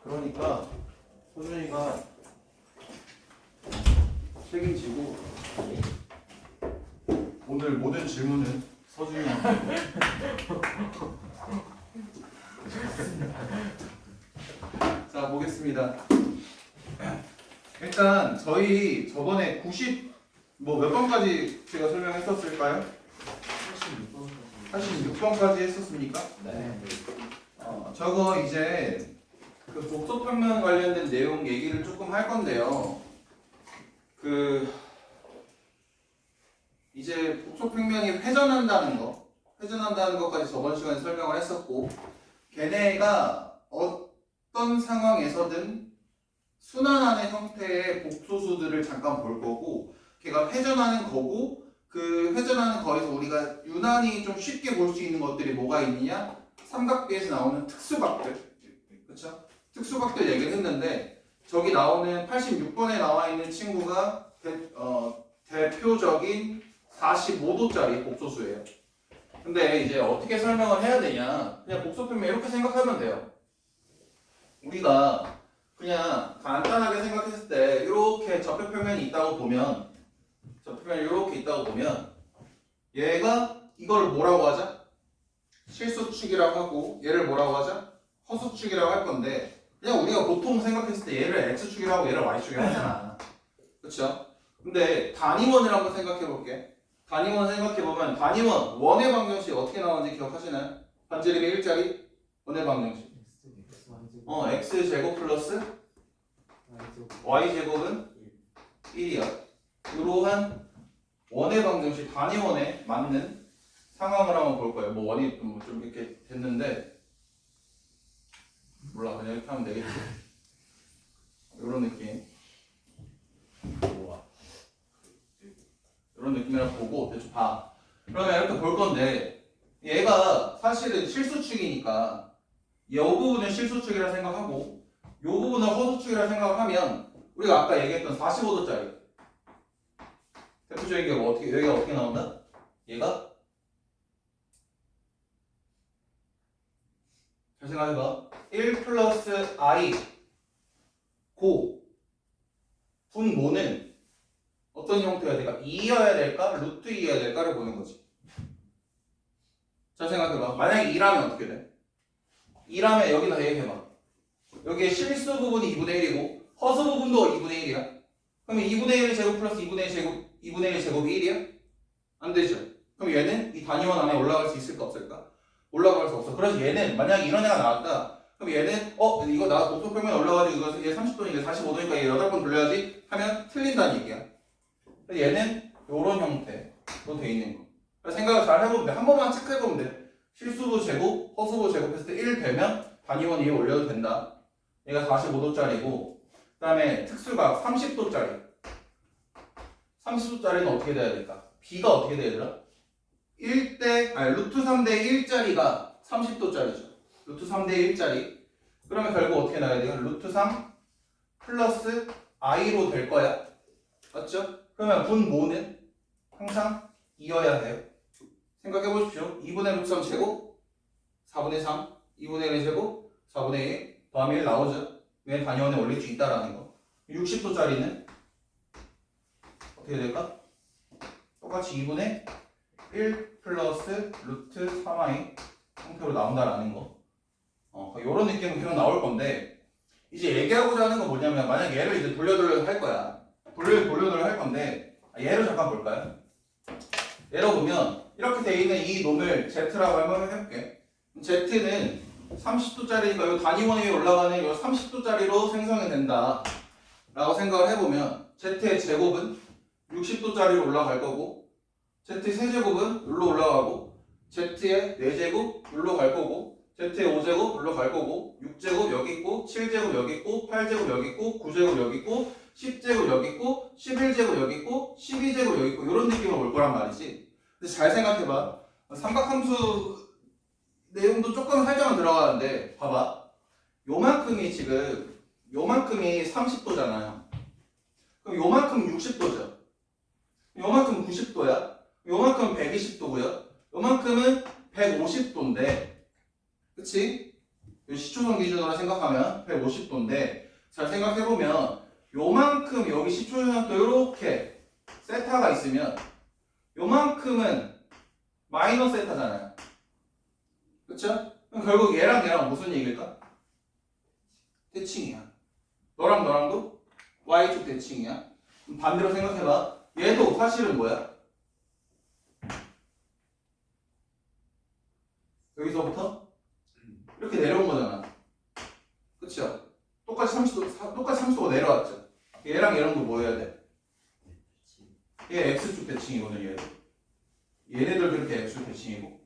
그러니까 소준이가 책임지고 오늘 모든 질문은 서준이한테. 자, 보겠습니다. 일단 저희 저번에 90 뭐 몇 번까지 제가 설명했었을까요? 86번까지 했었습니까? 네. 저거 이제 그 복소평면 관련된 내용 얘기를 조금 할 건데요. 이제 복소평면이 회전한다는 것까지 저번 시간에 설명을 했었고, 걔네가 어떤 상황에서든 순환하는 형태의 복소수들을 잠깐 볼 거고, 걔가 회전하는 거고, 그 회전하는 거에서 우리가 유난히 좀 쉽게 볼 수 있는 것들이 뭐가 있느냐? 삼각비에서 나오는 특수각들, 그렇죠? 특수각들 얘기를 했는데, 저기 나오는 86번에 나와 있는 친구가 대표적인 45도짜리 복소수예요. 근데 이제 어떻게 설명을 해야 되냐? 그냥 복소평면 이렇게 생각하면 돼요. 우리가 그냥 간단하게 생각했을 때 이렇게 접표평면이 있다고 보면, 접표평면이 이렇게 있다고 보면, 얘가 이걸 뭐라고 하자? 실수축이라고 하고, 얘를 뭐라고 하자? 허수축이라고 할 건데, 그냥 우리가 보통 생각했을 때 얘를 x축이라고 얘를 y축이라고 하잖아. 그쵸? 근데 단위원을 한번 생각해 볼게. 단위원 생각해 보면 단위원 원의 방정식 어떻게 나오는지 기억하시나요? 반지름의 일자리 원의 방정식. x제곱 플러스 y제곱은 1이야. 이러한 원의 방정식, 단위원에 맞는 상황을 한번 볼 거예요. 뭐 원이 좀 이렇게 됐는데, 몰라, 그냥 이렇게 하면 되겠지. 이런 느낌. 이런 느낌이라 보고 대충 봐. 그러면 이렇게 볼 건데, 얘가 사실은 실수축이니까 이 부분은 실수축이라 생각하고 이 부분은 허수축이라 생각하면, 우리가 아까 얘기했던 45도짜리 대표적인 게 뭐 여기가 어떻게 나온다? 얘가 잘 생각해봐. 1 플러스 i 고 분모는 어떤 형태가 될까? 2여야 될까? 루트 2여야 될까를 보는 거지. 잘 생각해봐. 만약에 2라면 어떻게 돼? 2라면 여기다 대입해봐. 여기에 실수 부분이 2분의 1이고 허수 부분도 2분의 1이야. 그러면 2분의 1 제곱 플러스 2분의 1 제곱, 2분의 1 제곱이 1이야? 안 되죠. 그럼 얘는 이 단위원 안에 올라갈 수 있을까 없을까? 올라갈 수 없어. 그래서 얘는 만약에 이런 애가 나왔다. 그럼 얘는 이거 나 복소평면 올라가지고 이거 얘 30도니까 45도니까 얘 8번 돌려야지 하면 틀린다는 얘기야. 그래서 얘는 이런 형태로 돼 있는 거. 그래서 생각을 잘 해보면 돼. 한 번만 체크해보면 돼. 실수도 제곱, 허수도 제곱했을 때 1 되면 단위원 위에 올려도 된다. 얘가 45도짜리고, 그 다음에 특수각 30도짜리. 30도짜리는 어떻게 돼야 될까? b가 어떻게 돼야 되나? 루트 3대 1짜리가 30도짜리죠. 루트 3대 1짜리. 그러면 결국 어떻게 나와야 돼요? 루트 3 플러스 i로 될 거야. 맞죠? 그러면 분모는 항상 2여야 돼요. 생각해 보십시오. 2분의 루트 3 제곱 4분의 3 2분의 1 제곱 4분의 1 더하면 1 나오죠. 왜 단위원에 올릴 수 있다라는 거. 60도짜리는 어떻게 될까? 똑같이 2분의 1 플러스 루트 3i 형태로 나온다라는 거. 이런 느낌은 계속 나올 건데, 이제 얘기하고자 하는 건 뭐냐면, 만약 얘를 이제 돌려 할 거야. 돌려 할 건데, 얘를 잠깐 볼까요? 얘로 보면 이렇게 돼 있는 이 놈을 z라고 한번 해볼게. z는 30도짜리니까 이 단위원 위에 올라가는 이 30도짜리로 생성이 된다 라고 생각을 해보면, z의 제곱은 60도짜리로 올라갈 거고, z의 세제곱은 여기로 올라가고, z의 4제곱 여기로 갈 거고, z의 5제곱 여기로 갈 거고, 6제곱 여기 있고, 7제곱 여기 있고, 8제곱 여기 있고, 9제곱 여기 있고, 10제곱 여기 있고, 11제곱 여기 있고, 12제곱 여기 있고, 이런 느낌으로 올 거란 말이지. 근데 잘 생각해봐. 삼각함수 내용도 조금 살짝은 들어가는데, 봐봐. 요만큼이 30도잖아요. 그럼 요만큼 60도죠. 요만큼 90도야. 요만큼은 120도고요. 요만큼은 150도인데, 그치? 시초선 기준으로 생각하면 150도인데 잘 생각해보면 요만큼 여기 시초선도 이렇게 세타가 있으면 요만큼은 마이너스 세타잖아요. 그쵸? 그럼 결국 얘랑 무슨 얘기일까? 대칭이야. 너랑 너랑도 Y축 대칭이야. 그럼 반대로 생각해봐. 얘도 사실은 뭐야? 여기서부터 이렇게 내려온 거잖아. 그쵸? 똑같이 30도가 내려왔죠. 얘랑 얘랑도 뭐 해야 돼? 얘 X축 대칭이거든, 얘도. 얘네들 그렇게 X축 대칭이고.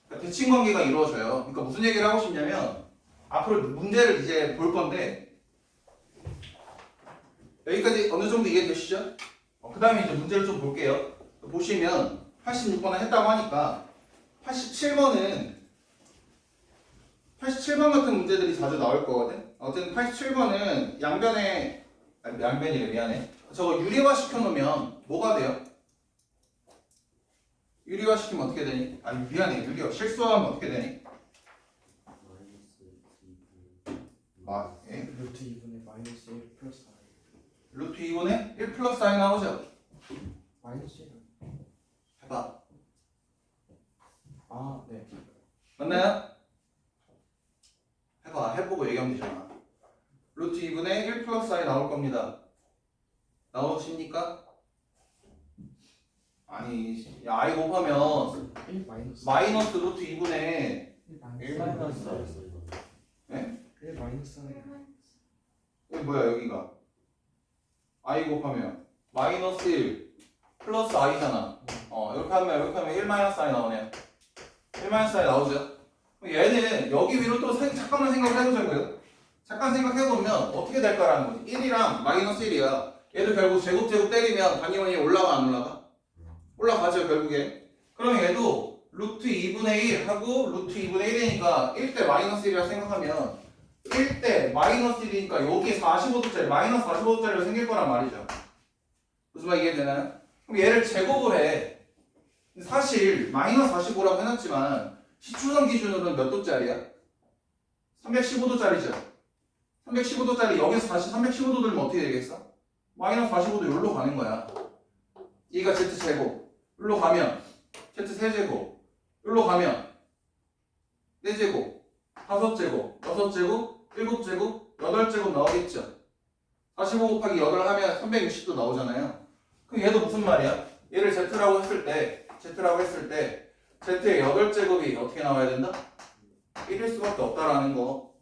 그러니까 대칭 관계가 이루어져요. 그러니까 무슨 얘기를 하고 싶냐면, 앞으로 문제를 이제 볼 건데, 여기까지 어느 정도 이해되시죠? 그 다음에 이제 문제를 좀 볼게요. 보시면, 86번을 했다고 하니까, 87번은 87번 같은 문제들이 자주 나올 거거든. 어쨌든 87번은 양변이래, 미안해. 저거 유리화 시켜놓으면 뭐가 돼요? 유리화 시키면 어떻게 되니? 아니 미안해, 유리화 실수하면 어떻게 되니? 예? 루트 2분의 마이너스 1 플러스 I. 루트 2분의 1 플러스 I 나오죠? 마이너스 1. 해봐. 아, 네. 맞나요? 해봐. 해보고 얘기하면 되잖아. 루트 2분의 1 플러스 I 나올 겁니다. 나오십니까? 아니, 야, I 곱하면 1 마이너스 마이너스 루트 2분의 1 마이너스 1 1 마이너스 I. 여기 뭐야, 여기가? I 곱하면 마이너스 1 플러스 I잖아. 이렇게 하면 1 마이너스 I 나오네요. 1 마이너스 I 나오죠? 얘는 여기 위로 또 잠깐만 생각을 해보자고요. 잠깐 생각해보면 어떻게 될까라는 거지. 1이랑 마이너스 1이야. 얘도 결국 제곱 때리면 단위원이 올라가 안 올라가? 올라가죠 결국에. 그럼 얘도 루트 2분의 1 하고 루트 2분의 1이니까 1대 마이너스 1이라 생각하면 1대 마이너스 1이니까 여기 45도짜리 마이너스 45도짜리로 생길 거란 말이죠. 무슨 말 이해되나요? 그럼 얘를 제곱을 해. 사실 마이너스 45라고 해놨지만 시초선 기준으로는 몇 도짜리야? 315도짜리죠. 315도짜리 여기서 다시 315도 들면 어떻게 되겠어? 마이너스 45도 여기로 가는 거야. 얘가 Z제곱 여기로 가면 Z3제곱 여기로 가면 4제곱 5제곱 6제곱 7제곱 8제곱 나오겠죠. 45 곱하기 8 하면 360도 나오잖아요. 그럼 얘도 무슨 말이야? 얘를 Z라고 했을 때 Z의 8제곱이 어떻게 나와야 된다? 1일 수밖에 없다라는 거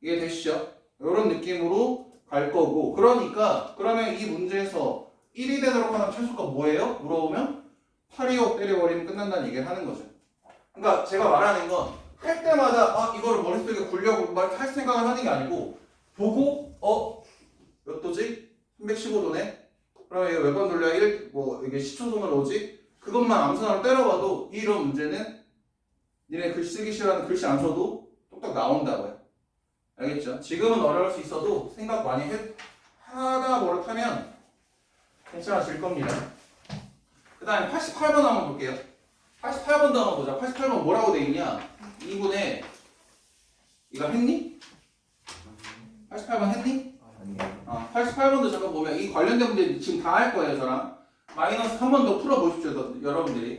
이해되시죠? 이런 느낌으로 갈 거고, 그러니까 그러면 이 문제에서 1이 되도록 하는 최소가 뭐예요? 물어보면 825 때려버리면 끝난다는 얘기를 하는 거죠. 그러니까 제가 말하는 건 할 때마다 이거를 머릿속에 굴려고 할 생각을 하는 게 아니고 보고 몇 도지? 315도네? 그러면 이거 몇 번 돌려야 이게 시초선으로 오지? 그것만 암산으로 때려봐도 이런 문제는 니네 글씨 쓰기 싫어하는 글씨 안 써도 똑딱 나온다고요. 알겠죠? 지금은 어려울 수 있어도 생각 많이 하다 버릇하면 괜찮아질 겁니다. 그 다음에 88번 한번 볼게요. 88번도 한번 보자. 88번 뭐라고 돼 있냐? 2분의 이거 했니? 88번 했니? 아니요. 88번도 잠깐 보면 이 관련된 문제 지금 다 할 거예요. 저랑 마이너스 한 번 더 풀어보십시오. 여러분들이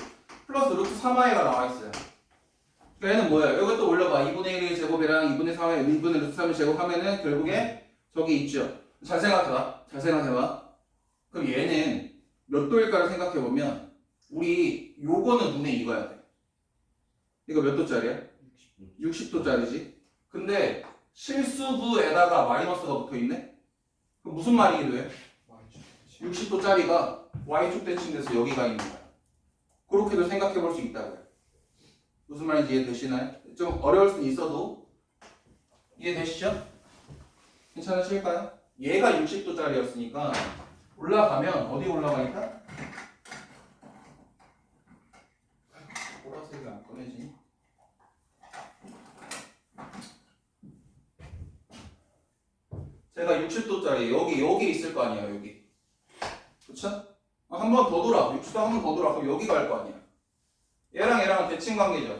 플러스 루트 3i가 나와 있어요. 얘는 뭐예요? 여기 또 올려봐. 2분의 1의 제곱이랑 2분의 3의 2분의 루트 3의 제곱하면은 결국에 저기 있죠. 잘 생각해봐. 그럼 얘는 몇 도일까를 생각해보면 우리 요거는 눈에 익어야 돼. 이거 몇 도짜리야? 60도짜리지. 근데 실수부에다가 마이너스가 붙어있네? 그럼 무슨 말이기도 해? 60도짜리가 Y축 대칭돼서 여기가 있는 거야. 그렇게도 생각해볼 수 있다고요. 무슨 말인지 이해되시나요? 좀 어려울 수는 있어도 이해되시죠? 괜찮으실까요? 얘가 60도짜리였으니까 올라가면 어디 올라가 있다? 보라색이 안 꺼내지니? 제가 60도짜리 여기 있을 거 아니에요. 여기. 그쵸? 한 번 더 돌아. 60도 한 번 더 돌아. 그럼 여기 갈 거 아니야. 얘랑 대칭 관계죠.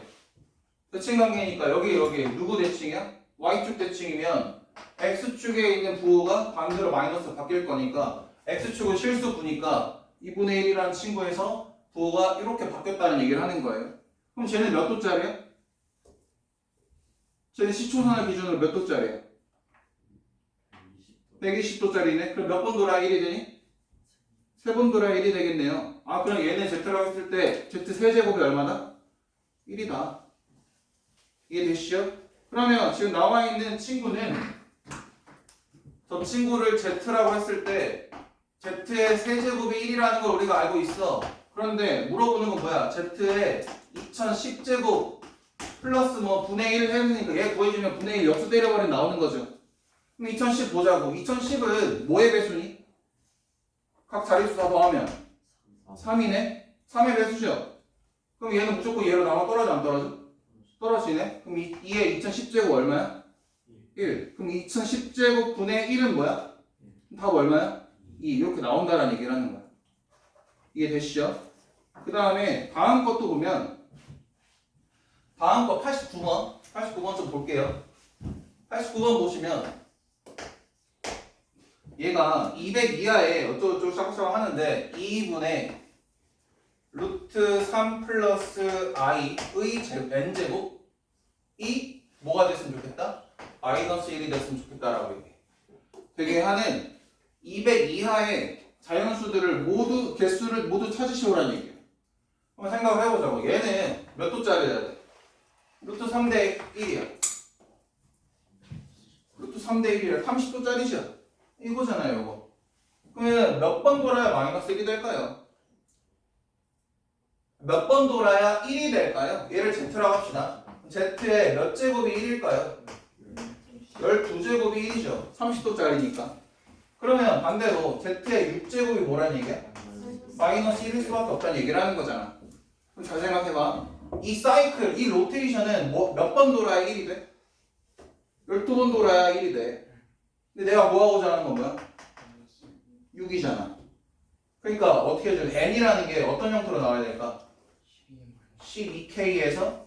대칭 관계니까 여기 누구 대칭이야? Y축 대칭이면 X축에 있는 부호가 반대로 마이너스 바뀔 거니까 X축은 실수 부니까 2분의 1이라는 친구에서 부호가 이렇게 바뀌었다는 얘기를 하는 거예요. 그럼 쟤는 몇 도짜리야? 쟤는 시초선을 기준으로 몇 도짜리야? 120도짜리네. 그럼 몇 번 돌아야 1이 되니? 3번 돌아야 1이 되겠네요. 아, 그럼 얘네 Z라고 했을 때 Z 세제곱이 얼마다? 1이다. 이해되시죠? 그러면 지금 나와 있는 친구는 저 친구를 Z라고 했을 때 Z의 세제곱이 1이라는 걸 우리가 알고 있어. 그런데 물어보는 건 뭐야? Z의 2010제곱 플러스 뭐 분의 1 했으니까 얘 구해주면 분의 1 역수 때려버리면 나오는 거죠. 그럼 2010 보자고. 2010은 뭐의 배수니? 각 자릿수 다 더하면 3이네? 3의 배수죠? 그럼 얘는 무조건 얘로 나와 떨어져 안 떨어져? 떨어지네? 그럼 2의 2010제곱 얼마야? 1. 그럼 2010제곱 분의 1은 뭐야? 답 얼마야? 2. 이렇게 나온다라는 얘기를 하는 거야. 이해되시죠? 그 다음에 다음 것도 보면 다음 거 89번 좀 볼게요. 89번 보시면 얘가 200 이하에 어쩌고저쩌고 싹싹 하는데 2분의 루트 3 플러스 i의 n제곱이 뭐가 됐으면 좋겠다? 마이너스 1이 됐으면 좋겠다라고 얘기해. 되게 하는 200 이하의 자연수들을 모두 개수를 모두 찾으시오라는 얘기예요. 한번 생각을 해보자고. 얘는 몇 도짜리야 돼? 루트 3대 1이야. 루트 3대 1이라 30도짜리죠? 이거잖아요, 이거. 그러면 몇 번 돌아야 마이너스 1이 될까요? 몇 번 돌아야 1이 될까요? 얘를 Z라고 합시다. Z의 몇 제곱이 1일까요? 12제곱이 1이죠. 30도짜리니까. 그러면 반대로 Z의 6제곱이 뭐라는 얘기야? 마이너스 1일 수밖에 없다는 얘기를 하는 거잖아. 그럼 잘 생각해봐. 이 사이클, 이 로테이션은 몇 번 돌아야 1이 돼? 12번 돌아야 1이 돼. 근데 내가 뭐하고자 하는 건 뭐야? 6이잖아. 그러니까 어떻게 해줘? n이라는 게 어떤 형태로 나와야 될까? 12k에서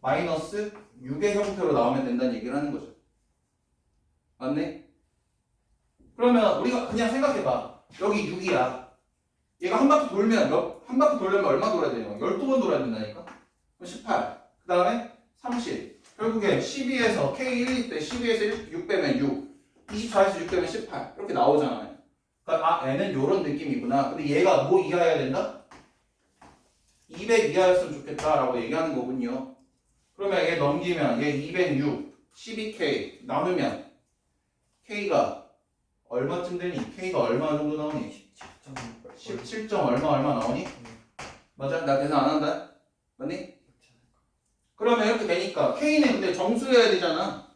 마이너스 6의 형태로 나오면 된다는 얘기를 하는 거죠. 맞네? 그러면 우리가 그냥 생각해봐. 여기 6이야. 얘가 한 바퀴 돌면 한 바퀴 돌려면 얼마 돌아야 되냐? 12번 돌아야 된다니까? 그럼 18. 그 다음에 30. 결국에 12에서 K1일 때 12에서 6 빼면 6. 24에서 6 빼면 18. 이렇게 나오잖아요. 그러니까 N은 이런 느낌이구나. 근데 얘가 뭐 이하여야 된다? 200 이하였으면 좋겠다라고 얘기하는 거군요. 그러면 얘 넘기면 얘 206, 12K 나누면 K가 얼마쯤 되니? K가 얼마 정도 나오니? 17. 얼마 나오니? 맞아? 나 계산 안 한다? 맞니? 그러면 이렇게 되니까 K는 근데 정수여야 되잖아.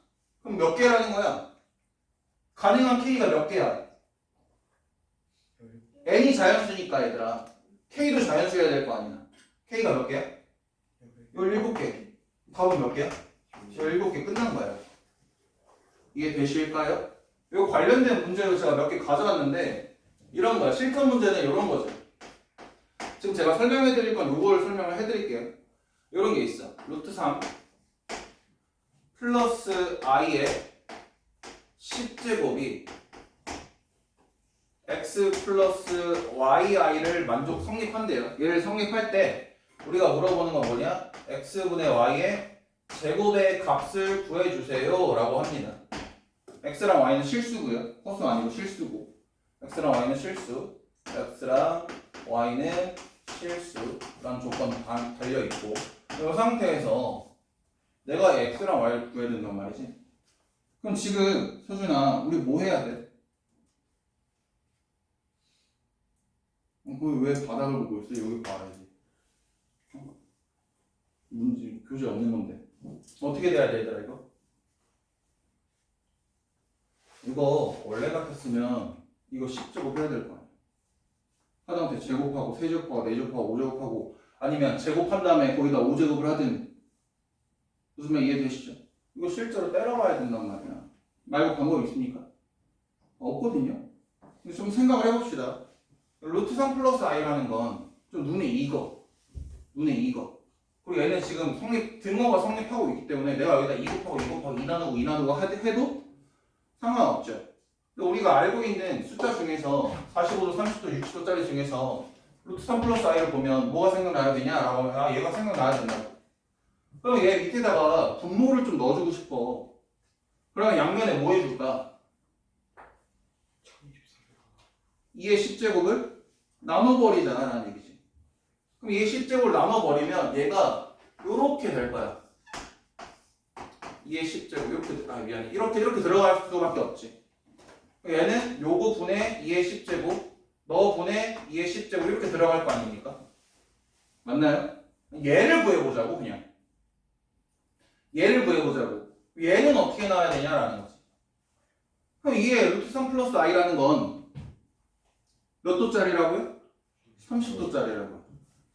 그럼 몇 개라는 거야? 가능한 K가 몇 개야? N이 자연수니까 얘들아. K도 자연수여야 될 거 아니야. K가 몇 개야? 17개. 답은 몇 개야? 17개 끝난 거야. 이해되실까요? 이거 관련된 문제로 제가 몇 개 가져왔는데 이런 거야. 실전 문제는 이런 거죠. 지금 제가 설명해 드릴 건 이걸 설명을 해 드릴게요. 이런 게 있어. 루트 3 플러스 i의 10제곱이 x 플러스 yi를 성립한대요. 얘를 성립할 때 우리가 물어보는 건 뭐냐? x분의 y의 제곱의 값을 구해주세요 라고 합니다. x랑 y는 실수고요. 허수 아니고 실수고. x랑 y는 실수. x랑 y는 실수라는 조건 달려있고 이 상태에서 내가 x랑 y를 구해야 된단 말이지. 그럼 지금 서준아 우리 뭐 해야 돼? 거기 왜 바닥을 보고 있어? 여기 봐야지. 문제 교재 없는 건데 어떻게 돼야 돼 얘들아 이거? 이거 원래 같았으면 이거 10제곱 해야 될 거 아니야. 하다못해 제곱하고 세제곱하고 네제곱하고 오제곱하고 아니면 제곱한 다음에 거기다 5제곱을 하든 무슨 말 이해되시죠? 이거 실제로 때려봐야 된단 말이야. 말고 방법 있습니까? 없거든요. 근데 좀 생각을 해봅시다. 루트 3 플러스 i라는 건 좀 눈에 익어. 그리고 얘는 지금 등호가 성립하고 있기 때문에 내가 여기다 2 곱하고 2 곱하고 2 나누고 2 나누고 해도 상관없죠. 근데 우리가 알고 있는 숫자 중에서 45도, 30도, 60도짜리 중에서 루트 3 플러스 i를 보면 뭐가 생각나야 되냐라고 하면 아 얘가 생각나야 된다고. 그럼 얘 밑에다가 분모를 좀 넣어주고 싶어. 그러면 양면에 뭐 해줄까? 2의 10제곱을 나눠버리자라는 얘기지. 그럼 2의 10제곱을 나눠버리면 얘가 요렇게 될 거야. 2의 10제곱 이렇게 미안해 이렇게 들어갈 수밖에 없지. 얘는 요거 분의 2의 10제곱 너 분의 2의 10제곱 이렇게 들어갈 거 아닙니까? 맞나요? 얘를 구해보자고 그냥. 얘를 구해보자고. 얘는 어떻게 나와야 되냐라는 거지. 그럼 이게 루트 3 플러스 i라는 건 몇 도짜리라고요? 30도짜리라고요.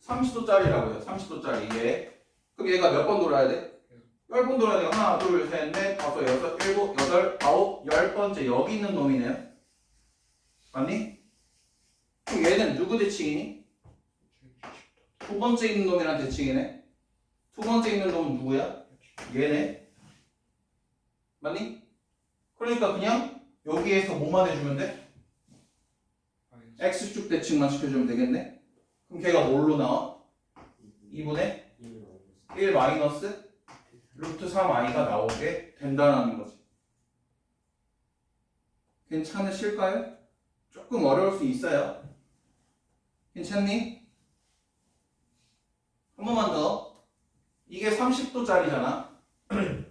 30도짜리라고요. 30도짜리 얘. 그럼 얘가 몇 번 돌아야 돼? 10번 돌아야 돼요. 하나, 둘, 셋, 넷, 다섯, 여섯, 일곱, 여덟, 아홉, 10번째 여기 있는 놈이네요. 맞니? 그럼 얘는 누구 대칭이니? 두 번째 있는 놈이랑 대칭이네. 두 번째 있는 놈은 누구야? 얘네. 맞니? 그러니까 그냥 여기에서 뭐만 해주면 돼? X축 대칭만 시켜주면 되겠네. 그럼 걔가 뭘로 나와? 2분의 1 마이너스 루트 3i가 나오게 된다는 거지. 괜찮으실까요? 조금 어려울 수 있어요. 괜찮니? 한 번만 더. 이게 30도짜리잖아.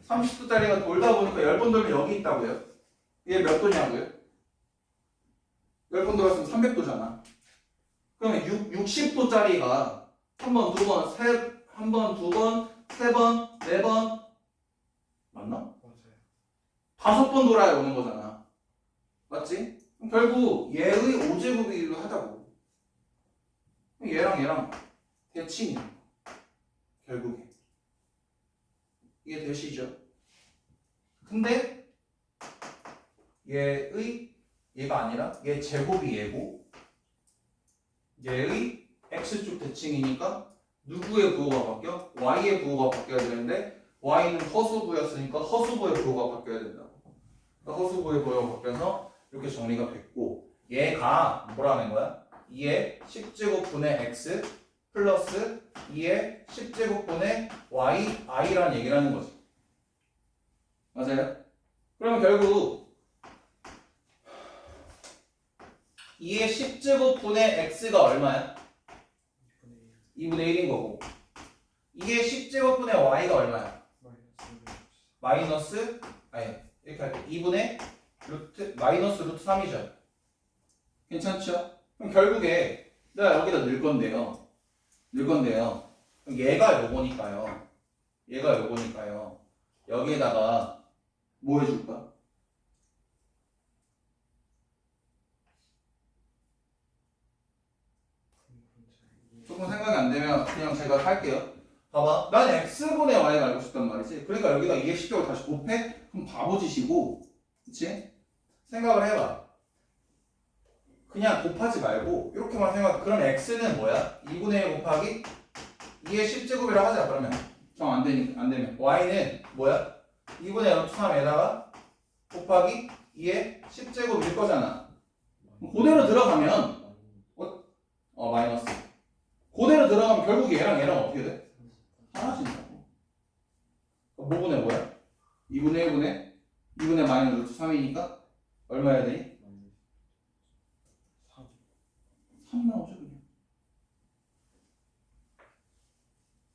30도짜리가 돌다 보니까 10번 돌면 여기 있다고요. 이게 몇 도냐고요? 10번 돌았으면 300도잖아. 그러면 60도짜리가 한 번, 두 번, 한 번, 두 번, 세 번, 네 번 맞나? 맞아요. 5번 돌아야 오는 거잖아. 맞지? 그럼 결국 얘의 5제곱이기도 하다고. 얘랑 대칭이야. 결국에. 이게 되시죠? 근데 얘가 아니라 얘 제곱이 얘고 얘의 x축 대칭이니까 누구의 부호가 바뀌어? y의 부호가 바뀌어야 되는데 y는 허수부였으니까 허수부의 부호가 바뀌어야 된다고. 그러니까 허수부의 부호가 바뀌어서 이렇게 정리가 됐고 얘가 뭐라는 거야? 2의 10제곱분의 x 플러스 2의 10제곱분의 i라는 얘기를 하는 거지. 맞아요? 그러면 결국 2의 10제곱분의 x가 얼마야? 2분의 1인 거고 2의 10제곱분의 y가 얼마야? 마이너스 아니 이렇게 할게 2분의 마이너스 루트 3이죠. 괜찮죠? 그럼 결국에 내가 여기다 넣을 건데요. 그럼 얘가 요거니까요. 여기에다가 뭐 해줄까? 조금 생각이 안 되면 그냥 제가 할게요. 봐봐. 난 x분의 y가 알고 싶단 말이지. 그러니까 여기다 2의 10제곱 다시 곱해? 그럼 바보짓이고. 그치? 생각을 해봐. 그냥 곱하지 말고 이렇게만 생각해. 그럼 x는 뭐야? 2분의 1 곱하기 2의 10제곱이라 하자. 그러면 정 안 되면 y는 뭐야? 2분의 루트 3에다가 곱하기 2의 10제곱일 거잖아. 그대로 들어가면 마이너스. 그대로 들어가면 결국 얘랑 어떻게 돼? 사라진다고. 뭐분의 뭐야? 2분의 1분의 마이너스 루트 3이니까 얼마 해야 되니? 3 나오죠 그냥.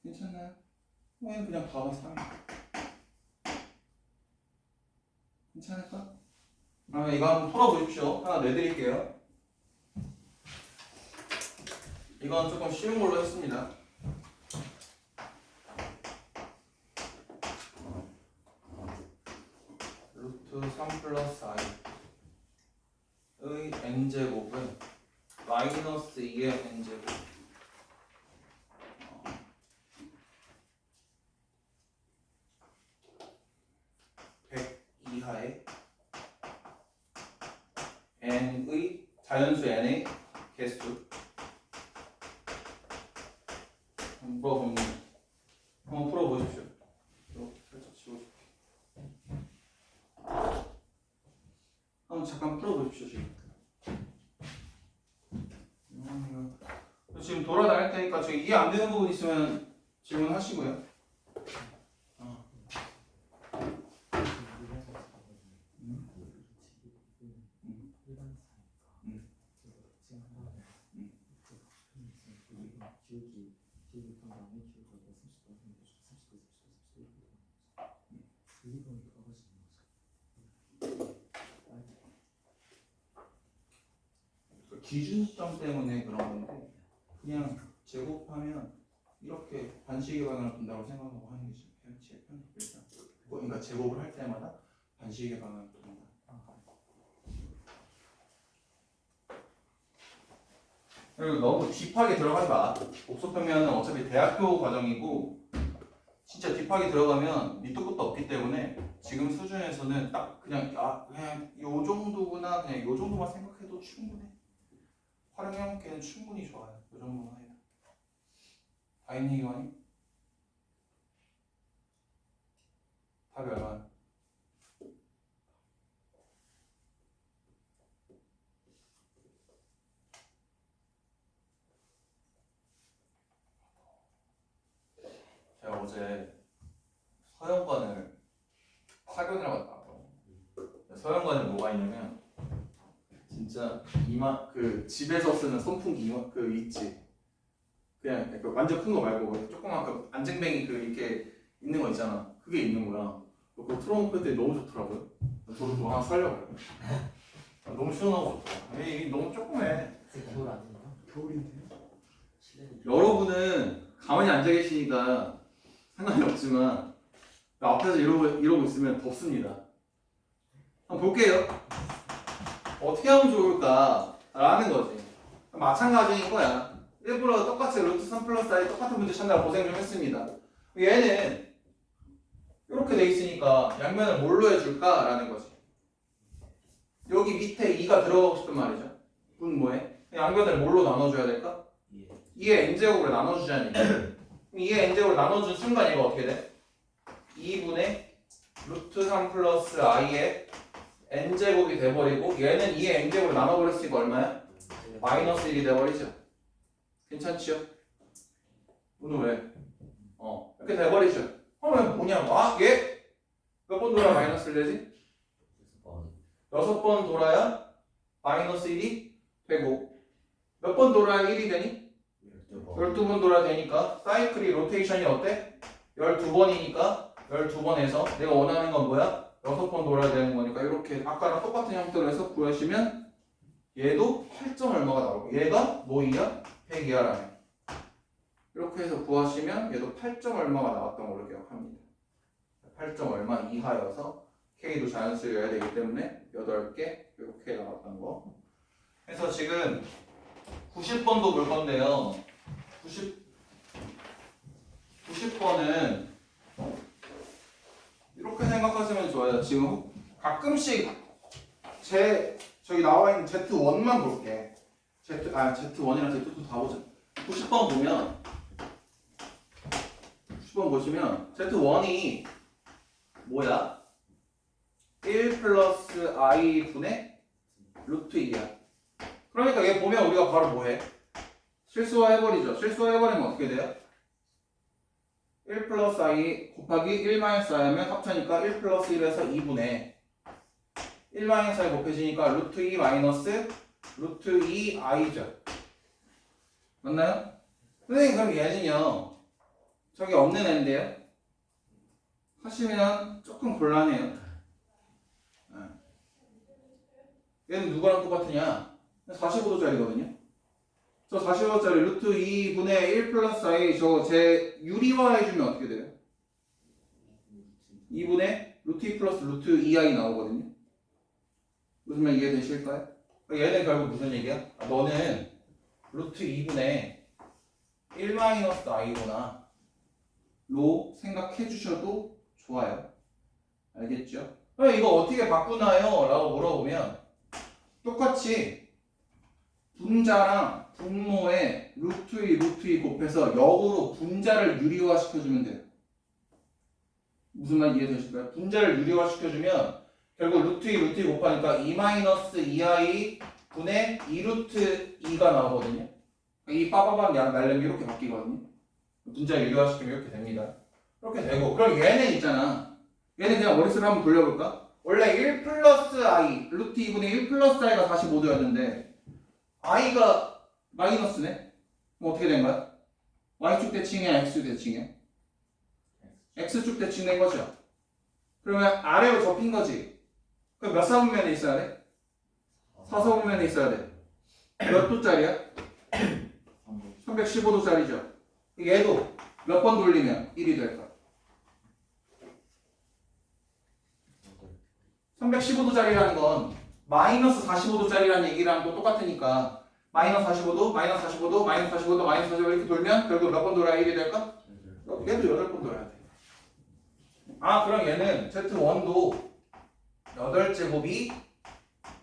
괜찮나요? 얘는 그냥 답은 3이야. 괜찮을까? 그러면 이거 한번 풀어보십시오. 하나 내드릴게요. 이건 조금 쉬운 걸로 했습니다. 루트 3 플러스 i의 n제곱은 마이너스 2의 n제곱 100 이하의 n의 자연수 n의 개수 물어봅니다. 잠깐 풀어보십시오 지금. 지금 돌아다닐 테니까 저기 이해 안 되는 부분 있으면 질문하시고요. 기준점 때문에 그런 건데 그냥 제곱하면 이렇게 반식의 방향을 본다고 생각하고 하는 게 제일 편해요. 일단 그러니까 제곱을 할 때마다 반식의 방향을 본다. 그리고 너무 딥하게 들어가지 마. 복소평면은 어차피 대학교 과정이고 진짜 딥하게 들어가면 밑도 끝도 없기 때문에 지금 수준에서는 딱 그냥 그냥 요 정도구나 그냥 요 정도만 생각해도 충분해. 활용해먹기는 충분히 좋아요. 요 정도만 해도. 다 있니 기관이? 답이 얼마나? 제가 어제 서영관을 사견을 갔다 왔거든요. 서영관에 뭐가 있냐면 진짜 이마 그 집에서 쓰는 선풍기 이마 그 있지. 그냥 그 완전 큰 거 말고 조그만 그 안쟁뱅이 그 이렇게 있는 거 있잖아. 그게 있는 거야. 그거 틀어놓고 했더니 너무 좋더라고요. 저도 또 하나 살려고요. 너무 시원하고 좋더라. 이게 너무 조그매. 겨울 아닌가? 겨울인데. 여러분은 가만히 앉아 계시니까 상관이 없지만 앞에서 이러고 있으면 덥습니다. 한번 볼게요. 어떻게 하면 좋을까? 라는 거지. 마찬가지인 거야. 일부러 똑같이 루트 3 플러스 i 똑같은 문제 찾느라 고생 좀 했습니다. 얘는 이렇게 돼 있으니까 양면을 뭘로 해줄까? 라는 거지. 여기 밑에 2가 들어가고 싶단 말이죠. 분모에. 양면을 뭘로 나눠줘야 될까? 2의 n제곱으로 나눠주자니. 2의 n제곱으로 나눠준 순간 이거 어떻게 돼? 2분의 루트 3 플러스 i의 n제곱이 돼버리고 얘는 2의 n제곱으로 나눠버렸으니까 얼마야? 마이너스 1이 돼버리죠. 괜찮지요? 오늘 왜? 이렇게 돼버리죠. 그러면 뭐냐고. 얘? 몇 번 돌아야 마이너스 1 되지? 6번 돌아야 마이너스 1이 되고 몇 번 돌아야 1이 되니? 12번 돌아야 되니까 사이클이 로테이션이 어때? 12번이니까 12번에서 내가 원하는 건 뭐야? 6번 돌아야 되는 거니까 이렇게 아까랑 똑같은 형태로 해서 구하시면 얘도 8점 얼마가 나오고 얘가 뭐이야? 100이야라며. 이렇게 해서 구하시면 얘도 8점 얼마가 나왔던 걸로 기억합니다. 8점 얼마 이하여서 K도 자연수여야 되기 때문에 8개 이렇게 나왔던 거. 그래서 지금 90번도 볼 건데요. 90번은 이렇게 생각하시면 좋아요. 지금 가끔씩 저기 나와 있는 Z1만 볼게. Z1이랑 Z2 다 보자. 90번 보면 90번 보시면 Z1이 뭐야? 1 플러스 i 분의 루트 2야. 그러니까 얘 보면 우리가 바로 뭐해? 실수화해버리죠. 실수화해버리면 어떻게 돼요? 1 플러스 i 곱하기 1 마이너스 i 하면 합쳐니까 1 플러스 1에서 2분의 1 마이너스 i 곱해지니까 루트 2 마이너스 루트 2i죠. 맞나요? 선생님 그럼 얘는요 저기 없는 애인데요 하시면 조금 곤란해요. 얘는 누구랑 똑같으냐? 45도짜리거든요. 저 45도짜리 루트 2분의 1 플러스 i 저거 제 유리화해주면 어떻게 돼요? 2분의 루트 2 플러스 루트 2i 나오거든요. 무슨 말 이해되실까요? 얘는 결국 무슨 얘기야? 너는 루트 2분의 1 마이너스 i구나 로 생각해 주셔도 좋아요. 알겠죠? 이거 어떻게 바꾸나요? 라고 물어보면 똑같이 분자랑 분모에 루트 2, 루트 2 곱해서 역으로 분자를 유리화 시켜주면 돼요. 무슨 말 이해되실까요? 분자를 유리화 시켜주면 결국 루트 2 루트 2 곱하니까 2 마이너스 2i 분의 2 루트 2가 나오거든요. 이 빠바밤 날려면 이렇게 바뀌거든요. 문자 일교화시키면 이렇게 됩니다. 이렇게 되고 그럼 얘는 있잖아. 얘는 그냥 머릿속으로 한번 돌려볼까? 원래 1 플러스 i 루트 2분의 1 플러스 i가 45도였는데 i가 마이너스네? 그럼 어떻게 된 거야? y축 대칭이야 x축 대칭이야? x축 대칭된 거죠. 그러면 아래로 접힌 거지. 그럼 몇 사분면에 있어야 돼? 4사분면에 있어야 돼. 몇 도짜리야? 315도짜리죠. 얘도 몇 번 돌리면 1이 될까? 315도짜리라는 건 마이너스 45도짜리라는 얘기랑 또 똑같으니까 마이너스 45도, 마이너스 45도, 마이너스 45도, 마이너스 45도 이렇게 돌면 결국 몇 번 돌아야 1이 될까? 얘도 8번 돌아야 돼. 아 그럼 얘는 Z1도 8제곱이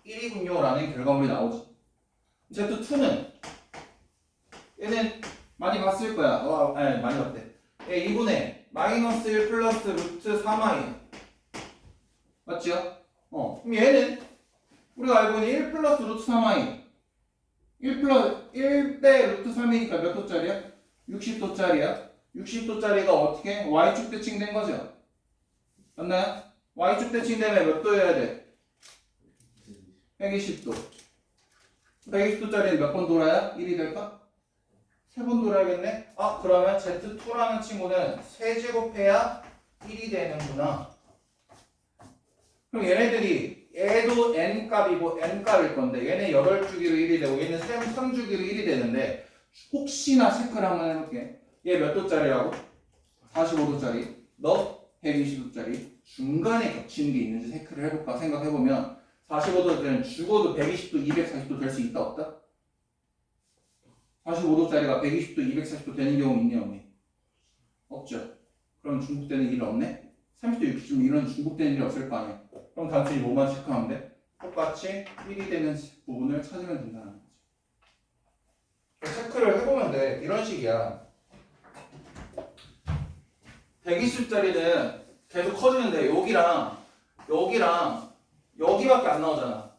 1이군요 라는 결과물이 나오지. Z2는 얘는 많이 봤을 거야. 아니 많이 봤대. 얘 2분의 마이너스 1 플러스 루트 3i 맞지요? 그럼 얘는 우리가 알고 있는 1 플러스 루트 3i 1 플러스 1대 루트 3이니까 몇 도짜리야? 60도짜리야. 60도짜리가 어떻게? y축 대칭된 거죠? 맞나요? y축 대칭되면 몇 도여야 돼? 120도. 120도짜리는 몇 번 돌아야 1이 될까? 3번 돌아야겠네? 아 그러면 Z2라는 친구는 3제곱해야 1이 되는구나. 그럼 얘네들이 얘도 n값이고 n값일 건데 얘는 8주기로 1이 되고 얘는 3주기로 1이 되는데 혹시나 체크를 한번 해볼게. 얘 몇 도짜리라고? 45도짜리. 너 120도짜리. 중간에 겹치는 게 있는지 체크를 해볼까 생각해보면 45도짜리는 죽어도 120도, 240도 될 수 있다 없다? 45도짜리가 120도, 240도 되는 경우 있니 없니? 없죠. 그럼 중복되는 일이 없네? 30도, 60도 이런 중복되는 일이 없을 거 아니야. 그럼 단순히 뭐만 체크하면 돼? 똑같이 1이 되는 부분을 찾으면 된다는 거지. 체크를 해보면 돼. 이런 식이야. 120짜리는 계속 커지는데 여기랑 여기밖에 안 나오잖아.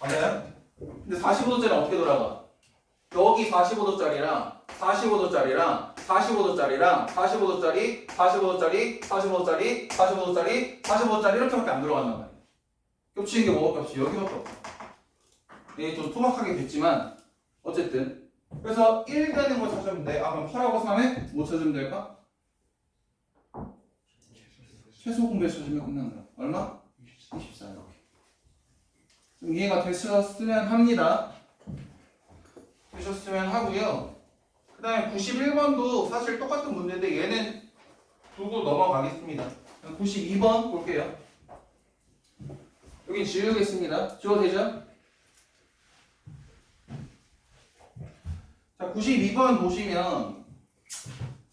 맞아요? 근데 45도짜리는 어떻게 돌아가? 여기 45도짜리랑 45도짜리랑 45도짜리랑 45도짜리, 45도짜리, 45도짜리, 45도짜리, 45도짜리 이렇게밖에 안 들어간단 말이야. 겹치는 게 뭐가 겹치? 여기밖에 없어. 이게 좀 토막하게 됐지만 어쨌든 그래서 1 되는 거 찾으면 돼. 아 그럼 8하고 3에 뭐 찾으면 될까? 최소 공배 찾으면 끝난다. 얼마? 24 이렇게. 좀 이해가 되셨으면 합니다. 되셨으면 하고요. 그 다음에 91번도 사실 똑같은 문제인데 얘는 두고 넘어가겠습니다. 92번 볼게요. 여기 지우겠습니다. 지워도 되죠? 자, 92번 보시면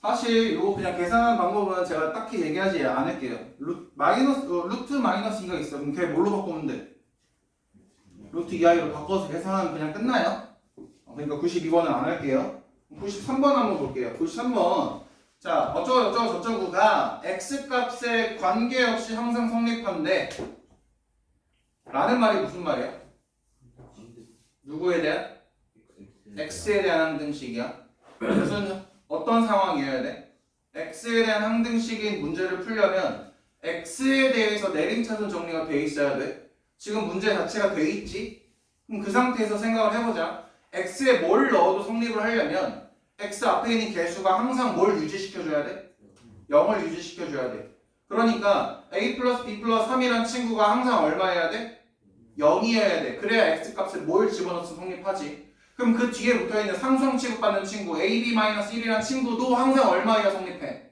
사실 이거 그냥 계산하는 방법은 제가 딱히 얘기하지 않을게요. 루트 마이너스 2가 있어. 그럼 걔 뭘로 바꾸면 돼? 루트 2i로 바꿔서 계산하면 그냥 끝나요. 그러니까 92번은 안 할게요. 93번 한번 볼게요. 93번. 자, 어쩌고 저쩌고가 x값의 관계없이 항상 성립한데 라는 말이 무슨 말이야? 누구에 대한? x에 대한 항등식이야. 무슨 어떤 상황이어야 돼? x에 대한 항등식인 문제를 풀려면 x에 대해서 내림차순 정리가 돼 있어야 돼. 지금 문제 자체가 돼 있지? 그럼 그 상태에서 생각을 해보자. x에 뭘 넣어도 성립을 하려면 x 앞에 있는 개수가 항상 뭘 유지시켜줘야 돼? 0을 유지시켜줘야 돼. 그러니까 a 플러스 b 플러스 3이라는 친구가 항상 얼마여야 돼? 0이어야 돼. 그래야 x값에 뭘 집어넣어서 성립하지. 그럼 그 뒤에 붙어있는 상수항 취급받는 친구 ab-1이라는 친구도 항상 얼마여야 성립해?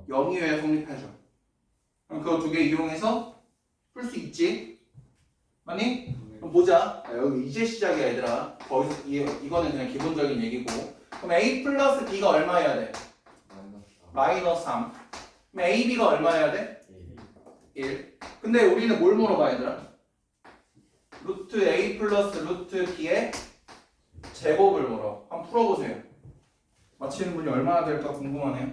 0이어야 성립해줘. 그럼 그거 두 개 이용해서 풀 수 있지? 맞니? 그럼 보자. 여기 이제 시작이야 얘들아. 거기서 이거는 그냥 기본적인 얘기고. 그럼 a 플러스 b가 얼마여야 돼? 마이너스 3. 그럼 a, b가 얼마여야 돼? 1. 근데 우리는 뭘 물어봐 얘들아? 루트 a 플러스 루트 b의 제곱을 물어. 한번 풀어보세요. 맞히는 분이 얼마나 될까 궁금하네요.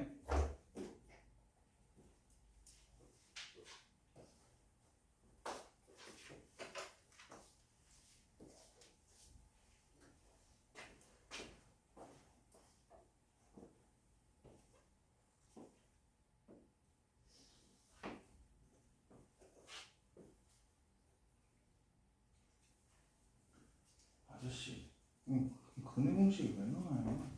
근해 공식이 왜 나와요?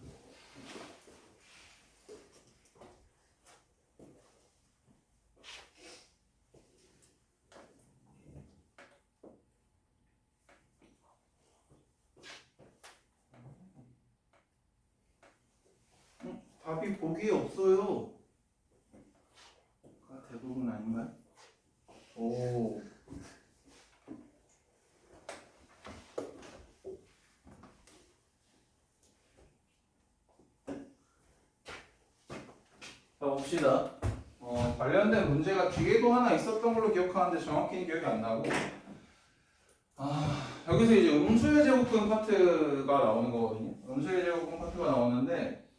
답이 보기에 없어요. 대부분 아닌가요? 오. 자, 봅시다. 관련된 문제가 뒤에도 하나 있었던 걸로 기억하는데 정확히는 기억이 안 나고. 여기서 이제 음수의 제곱근 파트가 나오는 거거든요. 음수의 제곱근 파트가 나오는데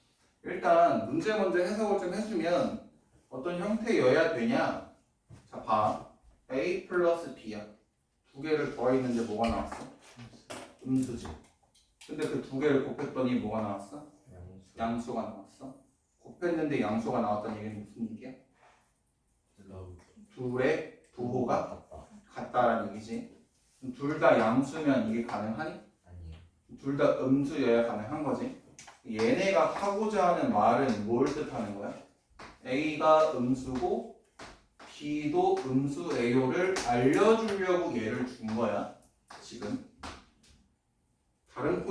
일단 문제 먼저 해석을 좀 해주면 어떤 형태여야 되냐? 자, 봐. A 플러스 B야. 두 개를 더했는데 뭐가 나왔어? 음수지. 근데 그 두 개를 곱했더니 뭐가 나왔어? 양수가 나왔어. 곱했는데 양수가 나왔다는 얘기는 무슨 얘기야? 둘의 부호가 같다라는 얘기지. 둘 다 양수면 이게 가능하니? 둘 다 음수여야 가능한 거지. 얘네가 하고자 하는 말은 뭘 뜻하는 거야? A가 음수고 B도 음수예요를 알려주려고 얘를 준 거야. 지금 다른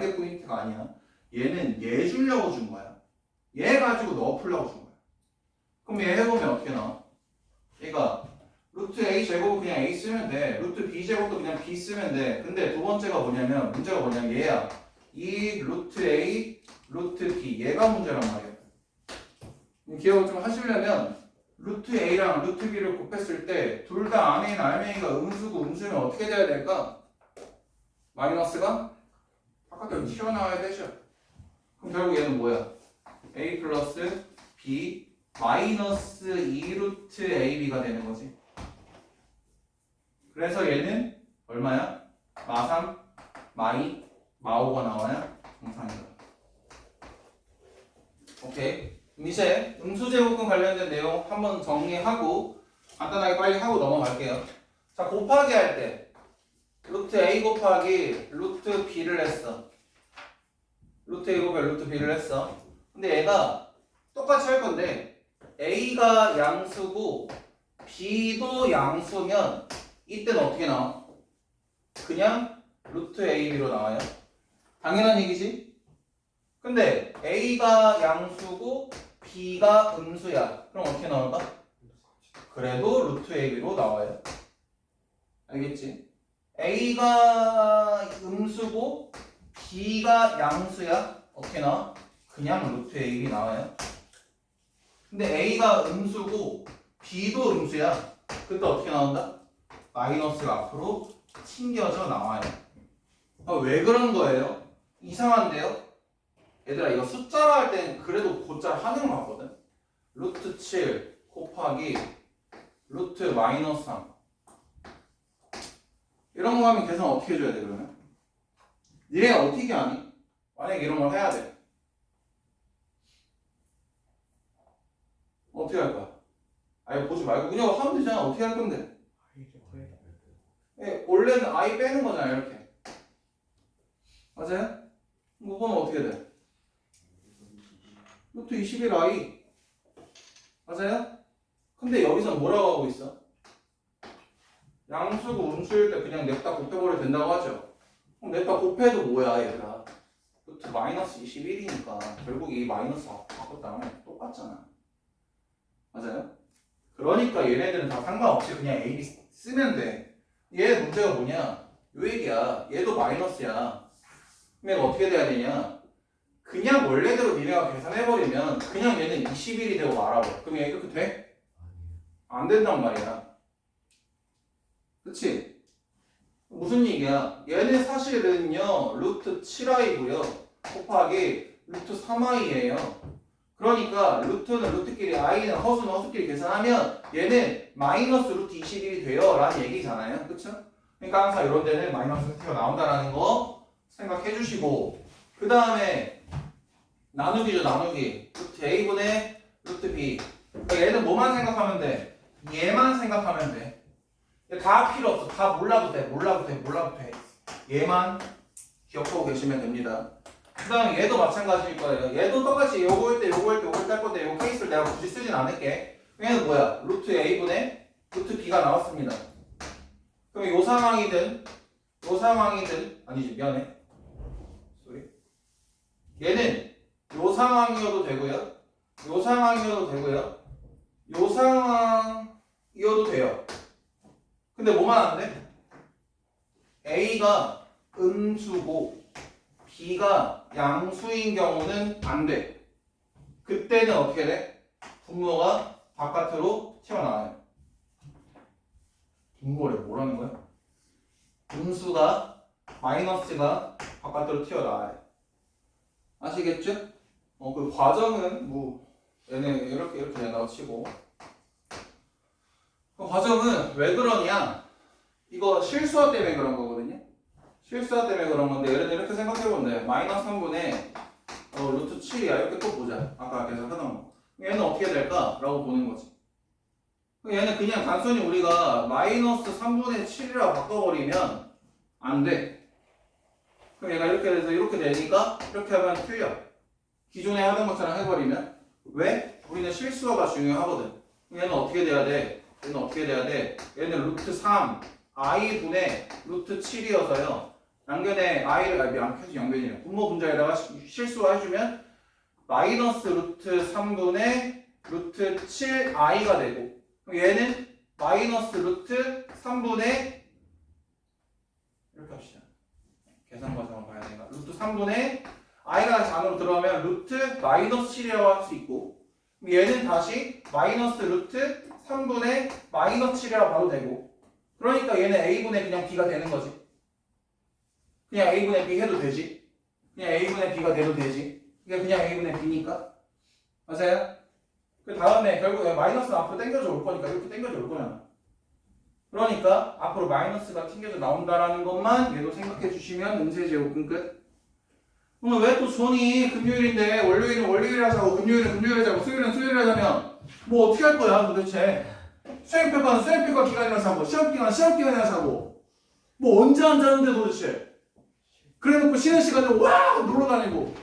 게 포인트가 아니야. 얘는 얘 주려고 준 거야. 얘 가지고 너 풀려고 준 거야. 그럼 얘 해보면 어떻게 나와? 얘가 루트 A 제곱은 그냥 A 쓰면 돼. 루트 B 제곱도 그냥 B 쓰면 돼. 근데 두 번째가 뭐냐면 문제가 뭐냐면 얘야. 이 루트 A, 루트 B 얘가 문제란 말이야. 기억을 좀 하시려면 루트 A랑 루트 B를 곱했을 때 둘 다 안에 있는 알맹이가 음수고 음수면 어떻게 돼야 될까? 마이너스가 바깥으로 튀어나와야 되죠. 그럼 결국 얘는 뭐야? A 플러스 B 마이너스 2루트 AB가 되는 거지. 그래서 얘는 얼마야? 마3, 마5가 나와야 정상이다. 오케이. 그럼 이제 음수제곱근 관련된 내용 한번 정리하고 간단하게 빨리 하고 넘어갈게요. 자, 곱하기 할 때 루트 A 곱하기 루트 B를 했어. 루트 A 곱하기 루트 B를 했어. 근데 얘가 똑같이 할 건데 A가 양수고 B도 양수면 이때는 어떻게 나와? 그냥 루트 AB로 나와요. 당연한 얘기지? 근데 A가 양수고 B가 음수야. 그럼 어떻게 나올까? 그래도 루트 AB로 나와요. 알겠지? A가 음수고 B가 양수야. 어떻게 나와? 그냥 루트 AB 나와요. 근데 A가 음수고 B도 음수야. 그때 어떻게 나온다? 마이너스가 앞으로 튕겨져 나와요. 왜 그런 거예요? 이상한데요? 얘들아 이거 숫자로 할 때는 그래도 곧잘 하는 거 같거든? 루트 7 곱하기 루트 마이너스 3 이런 거 하면 계산 어떻게 해줘야 돼 그러면? 니네 어떻게 하니? 만약에 이런 걸 해야 돼 어떻게 할 거야? 아니 보지 말고 그냥 하면 되잖아. 어떻게 할 건데? 원래는 I 빼는 거잖아 이렇게. 맞아요? 이거 보면 어떻게 돼? 루트 21I 맞아요? 근데 여기서 뭐라고 하고 있어? 양수고 음수일 때 그냥 냅다 곱해버려도 된다고 하죠? 그럼 냅다 곱해도 뭐야 얘들아? 루트 마이너스 21이니까 결국 이 마이너스 바꿨다 하면 똑같잖아. 맞아요? 그러니까 얘네들은 다 상관없이 그냥 A, B 쓰면 돼. 얘 문제가 뭐냐? 요 얘기야. 얘도 마이너스야. 그럼 얘가 어떻게 돼야 되냐? 그냥 원래대로 니네가 계산해버리면 그냥 얘는 21이 되고 말아버려. 그럼 얘 이렇게 돼? 안 된단 말이야. 그치? 무슨 얘기야? 얘는 사실은요 루트 7i고요 곱하기 루트 3i예요. 그러니까 루트는 루트끼리 i는 허수는 허수끼리 계산하면 얘는 마이너스 루트 21이 돼요 라는 얘기잖아요. 그쵸? 그러니까 항상 이런 데는 마이너스 루트가 나온다라는 거 생각해 주시고 그 다음에 나누기죠. 나누기 루트 a분의 루트 b. 그러니까 얘는 뭐만 생각하면 돼? 얘만 생각하면 돼. 다 필요 없어. 다 몰라도 돼. 몰라도 돼. 얘만 기억하고 계시면 됩니다. 그 다음에 얘도 마찬가지일 거예요. 얘도 똑같이 요거 할 때 할 건데 요 케이스를 내가 굳이 쓰진 않을게. 얘는 뭐야? 루트 a분의 루트 b가 나왔습니다. 그럼 요 상황이든 아니지 미안해. 쏘리. 얘는 요 상황이어도 되고요. 요 상황이어도 되고요. 요 상황이어도 돼요. 근데 뭐만 안 돼? A가 음수고 B가 양수인 경우는 안 돼. 그때는 어떻게 돼? 분모가 바깥으로 튀어나와요. 분모래 뭐라는 거야? 음수가 마이너스가 바깥으로 튀어나와요. 아시겠죠? 그 과정은 뭐 얘네 이렇게 된다고 치고 그 과정은 왜 그러냐? 이거 실수화 때문에 그런 거거든요. 실수화 때문에 그런 건데 예를 들어 이렇게 생각해보면 돼. 마이너스 3분의 루트 7이야. 이렇게 또 보자. 아까 계산하던 거. 얘는 어떻게 될까? 라고 보는 거지. 얘는 그냥 단순히 우리가 마이너스 3분의 7이라고 바꿔버리면 안 돼. 그럼 얘가 이렇게 돼서 이렇게 되니까 이렇게 하면 틀려. 기존에 하던 것처럼 해버리면 왜? 우리는 실수화가 중요하거든. 얘는 어떻게 돼야 돼? 얘는 루트 3 i분의 루트 7이어서요. 양변에 i를 양변이래. 분모 분자에다가 실수화 해주면 마이너스 루트 3분의 루트 7 i가 되고 얘는 마이너스 루트 3분의 이렇게 합시다. 계산 과정을 봐야 되니까 루트 3분의 i가 다시 안으로 들어가면 루트 마이너스 7이라고 할 수 있고 얘는 다시 마이너스 루트 3분의 마이너스 7이라고 봐도 되고 그러니까 얘는 a분의 그냥 b가 되는 거지. 그냥 a분의 b 해도 되지. 그냥 a분의 b가 돼도 되지. 이게 그냥 a분의 b니까. 맞아요? 그 다음에 결국 마이너스는 앞으로 당겨져 올 거니까 이렇게 당겨져 올 거잖아. 그러니까 앞으로 마이너스가 튕겨져 나온다라는 것만 얘도 생각해 주시면 음세제곱은 끝. 그럼 왜 또 존이 금요일인데 월요일은 월요일 하자고 금요일은 금요일 하자고 수요일은 수요일 하자면 뭐 어떻게 할 거야 도대체. 수행평가는 수행평가 기간이라서 하고 시험기간은 시험기간이라서 하고 뭐 언제 앉았는데 도대체. 그래놓고 쉬는 시간에 와 놀러다니고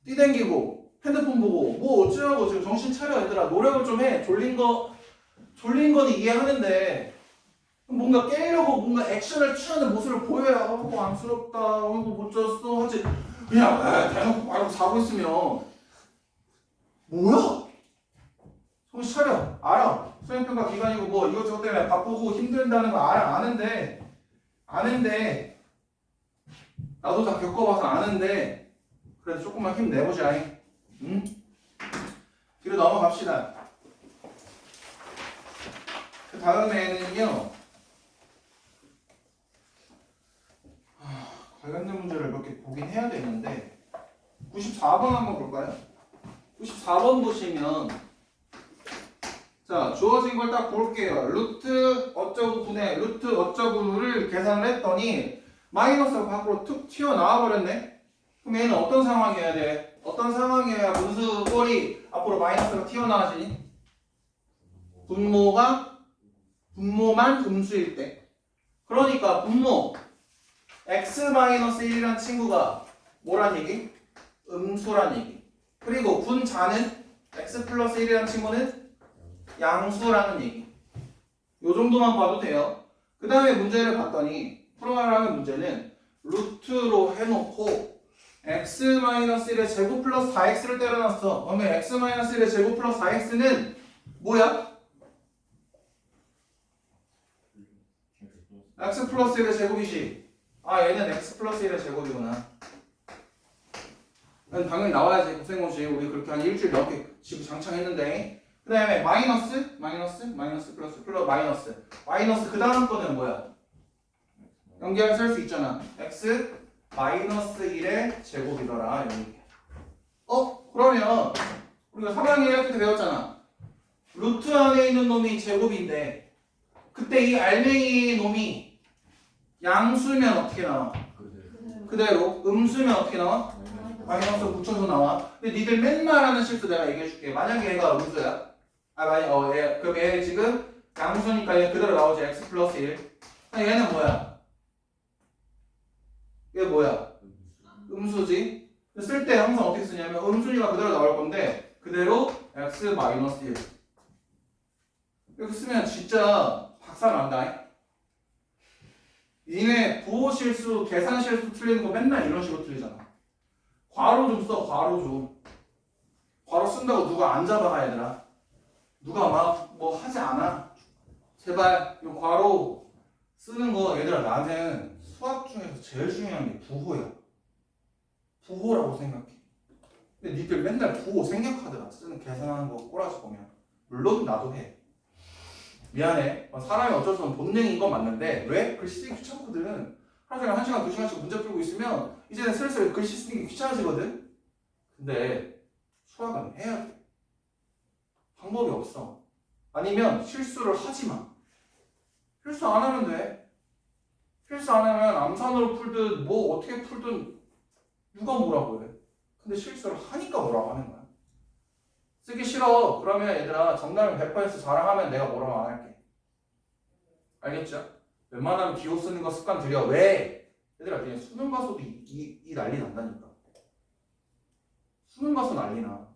뛰댕기고 핸드폰 보고 뭐 어쩌라고 지금 정신 차려 얘들아. 노력을 좀 해. 졸린 거는 이해하는데 뭔가 깨려고 뭔가 액션을 취하는 모습을 보여야 안쓰럽다 못 잤어 하지. 그냥 대놓고 말하고 자고 있으면 뭐야? 정신 차려. 알아. 수행평가 기간이고 뭐 이것저것 때문에 바쁘고 힘들다는 거 아는데 나도 다 겪어봐서 아는데 그래도 조금만 힘내보자. 응? 뒤로 넘어갑시다. 그 다음에는요 관련된 문제를 몇 개 보긴 해야 되는데 94번 한번 볼까요? 94번 보시면 자 주어진 걸 딱 볼게요. 루트 어쩌고 분의 루트 어쩌고를 계산을 했더니 마이너스가 밖으로 툭 튀어나와 버렸네. 그럼 얘는 어떤 상황이어야 돼? 어떤 상황이어야 분수 꼴이 앞으로 마이너스가 튀어나와지니? 분모만 음수일 때. 그러니까 분모 x-1이란 친구가 뭐란 얘기? 음수란 얘기. 그리고 분자는 x 플러스 1이란 친구는 양수라는 얘기. 요 정도만 봐도 돼요. 그 다음에 문제를 봤더니 풀어가라는 문제는 루트로 해놓고 x-1의 제곱 플러스 4x를 때려놨어. 그러면 x-1의 제곱 플러스 4x는 뭐야? x 플러스 1의 제곱이지. 얘는 x 플러스 1의 제곱이구나. 당연히 나와야지. 고생고시 우리 그렇게 한 일주일 넘게 지금 장창했는데 그 다음에 마이너스 플러스 마이너스 그 다음 거는 뭐야? 연결해서 할 수 있잖아. x 마이너스 1의 제곱이더라. 여기. 그러면 우리가 3학년에 이렇게 배웠잖아. 루트 안에 있는 놈이 제곱인데 그때 이 알맹이 놈이 양수면 어떻게 나와? 그대로. 음수면 어떻게 나와? 마이너스 붙여서 나와. 근데 니들 맨날 하는 실수 내가 얘기해줄게. 만약에 얘가 음수야. 그럼 얘 지금 양수니까 얘 그대로 나오지. x 플러스 1. 얘는 뭐야? 얘 뭐야? 음수지. 쓸 때 항상 어떻게 쓰냐면 음수니까 그대로 나올 건데 그대로 x 마이너스 1 이렇게 쓰면 진짜 박살 난다. 니네 부호 실수, 계산 실수 틀리는 거 맨날 이런 식으로 틀리잖아. 괄호 좀 써, 괄호 좀. 괄호 쓴다고 누가 안 잡아가 얘들아. 누가 막 뭐 하지 않아. 제발 이 괄호 쓰는 거 얘들아 나는 수학 중에서 제일 중요한 게 부호야. 부호라고 생각해. 근데 니들 맨날 부호 생략하더라. 쓰는 계산하는 거 꼬라지 보면. 물론 나도 해. 미안해. 사람이 어쩔 수 없는 본능인 건 맞는데 왜? 글씨 쓰기 귀찮거든. 하루 종일 1시간, 2시간씩 문제 풀고 있으면 이제는 슬슬 글씨 쓰기 귀찮아지거든. 근데 수학은 해야 돼. 방법이 없어. 아니면 실수를 하지 마. 실수 안 하면 돼. 실수 안 하면 암산으로 풀든 뭐 어떻게 풀든 누가 뭐라고 해. 근데 실수를 하니까 뭐라고 하는 거야. 쓰기 싫어. 그러면 얘들아 정답을 100% 자랑하면 내가 뭐라고 안 할게. 알겠죠? 웬만하면 기호 쓰는 거 습관 들여. 왜? 얘들아 그냥 수능 가서도 이 난리 난다니까. 수능 가서 난리 나.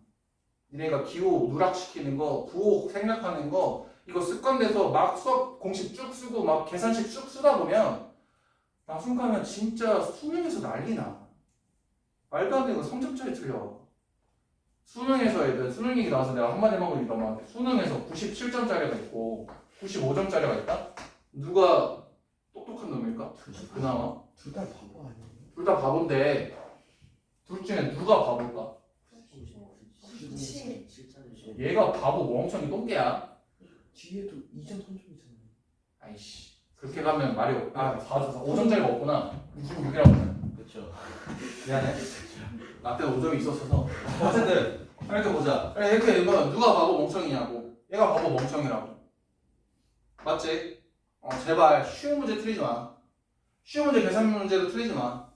니네가 기호 누락시키는 거, 부호 생략하는 거 이거 습관돼서 막 수학 공식 쭉 쓰고 막 계산식 쭉 쓰다 보면 나중 가면 진짜 수능에서 난리 나. 말도 안 되는 거 성적짜리 틀려. 수능에서 애들 수능 얘기 나와서 내가 한마디 하고 넘어갔는데 수능에서 97점짜리가 있고 95점짜리가 있다? 누가 똑똑한 놈일까? 그나마? 둘 다 바보 아니에요? 둘 다 바본데 둘 중에 누가 바볼까? 얘가 바보 멍청이 똥개야. 뒤에도 2점 3점이잖아요. 아이씨 그렇게 가면 말이 없... 아 5점짜리가 없구나. 96이라고. 그렇죠. 미안해. 나 때 5점이 있었어서. 어쨌든 이렇게 보자. 이렇게 이거 누가 바보 멍청이냐고. 얘가 바보 멍청이라고. 맞지? 제발 쉬운 문제 틀리지 마. 쉬운 문제 계산 문제도 틀리지 마.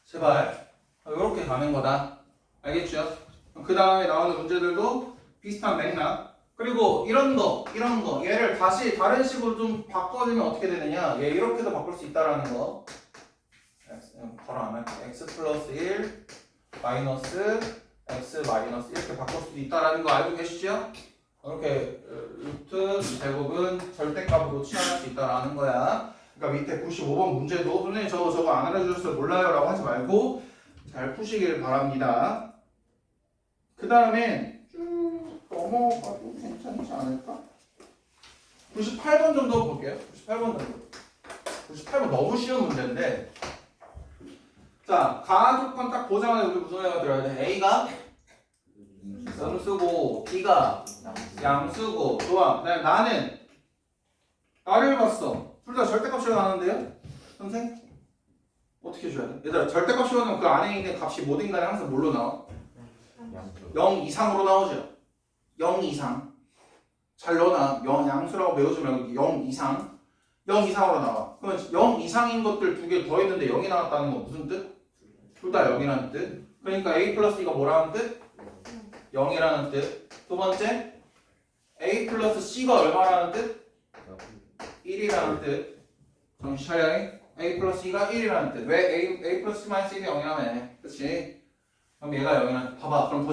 제발. 이렇게 가는 거다. 알겠죠? 그 다음에 나오는 문제들도 비슷한 맥락. 그리고 이런 거 얘를 다시 다른 식으로 좀 바꿔주면 어떻게 되느냐. 얘 이렇게도 바꿀 수 있다라는 거. 바로 안 할게. x 플러스 1 마이너스 x 마이너스 이렇게 바꿀 수도 있다라는 거 알고 계시죠? 이렇게 루트 제곱은 절대값으로 취합할 수 있다라는 거야. 그러니까 밑에 95번 문제도 선생님 저거 안 알려주셔서 몰라요 라고 하지 말고 잘 푸시길 바랍니다. 그 다음에 쭉 넘어가도 괜찮지 않을까? 98번 정도 볼게요. 98번 정도. 98번 너무 쉬운 문제인데 자, 가조건 딱 보자마자 우리 무슨 애가 들어야 돼? A가 음수고 B가 양수고 좋아. 그다음에 나는 나를 봤어. 둘 다 절대값이 나는데요? 선생? 어떻게 줘야 돼? 얘들아 절대값이 나면 그 안에 있는 값이 뭐든 간에 항상 뭘로 나와? 0 이상으로 나오죠. 0 이상. 잘 넣어놔. 양수라고 배우지 말고 0 이상. 0 이상으로 나와. 그러면 0 이상인 것들 두 개 더했는데 0이 나왔다는 건 무슨 뜻? 둘 다 0이라는 뜻. 그러니까 A 플러스 B가 뭐라는 뜻? 0이라는 뜻. 두 번째, A 플러스 C가 얼마라는 뜻? 1이라는 뜻. 정신 차려. A 플러스 C가 1이라는 뜻. 왜 A 플러스 C 마이너스 1이 0이라며? 그치? 그럼 얘가 0이라는 뜻. 봐봐. 그럼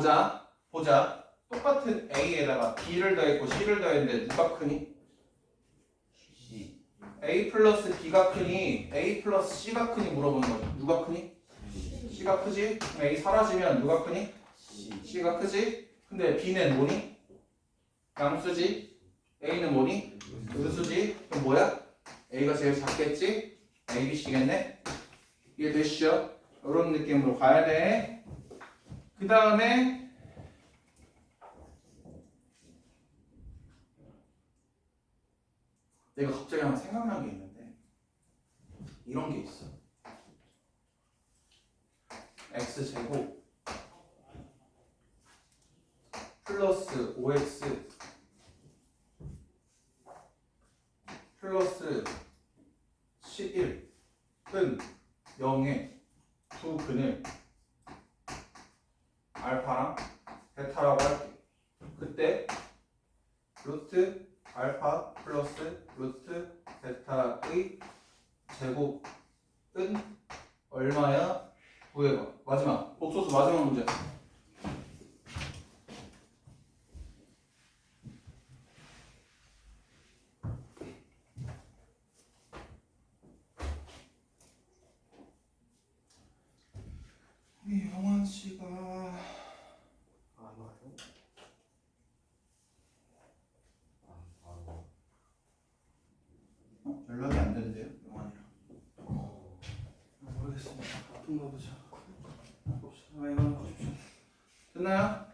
보자. 똑같은 A에다가 B를 더했고 C를 더했는데 누가 크니? C. A 플러스 B가 크니? A 플러스 C가 크니? 물어보는 거죠. 누가 크니? C가 크지? 그럼 A 사라지면 누가 크니? C가 크지? 근데 B는 뭐니? 양수지? A는 뭐니? 음수지? 그럼 뭐야? A가 제일 작겠지? A, B, C겠네? 이해되시죠? 이런 느낌으로 가야 돼. 그 다음에 내가 갑자기 하나 생각난 게 있는데 이런 게 있어. x제곱 플러스 5x 플러스 11은 0의 두 근을 알파랑 베타라고 할게. 그때 루트 알파 플러스 루트 베타의 제곱은 얼마야? 구해봐. 마지막 복소수 마지막 문제. 우리 영환 씨가 안 와요? 연락이 안 된대요, 영환이랑. 모르겠습니다. 바쁜가 보자. 봅시다. 이거 보십시오. 됐나요?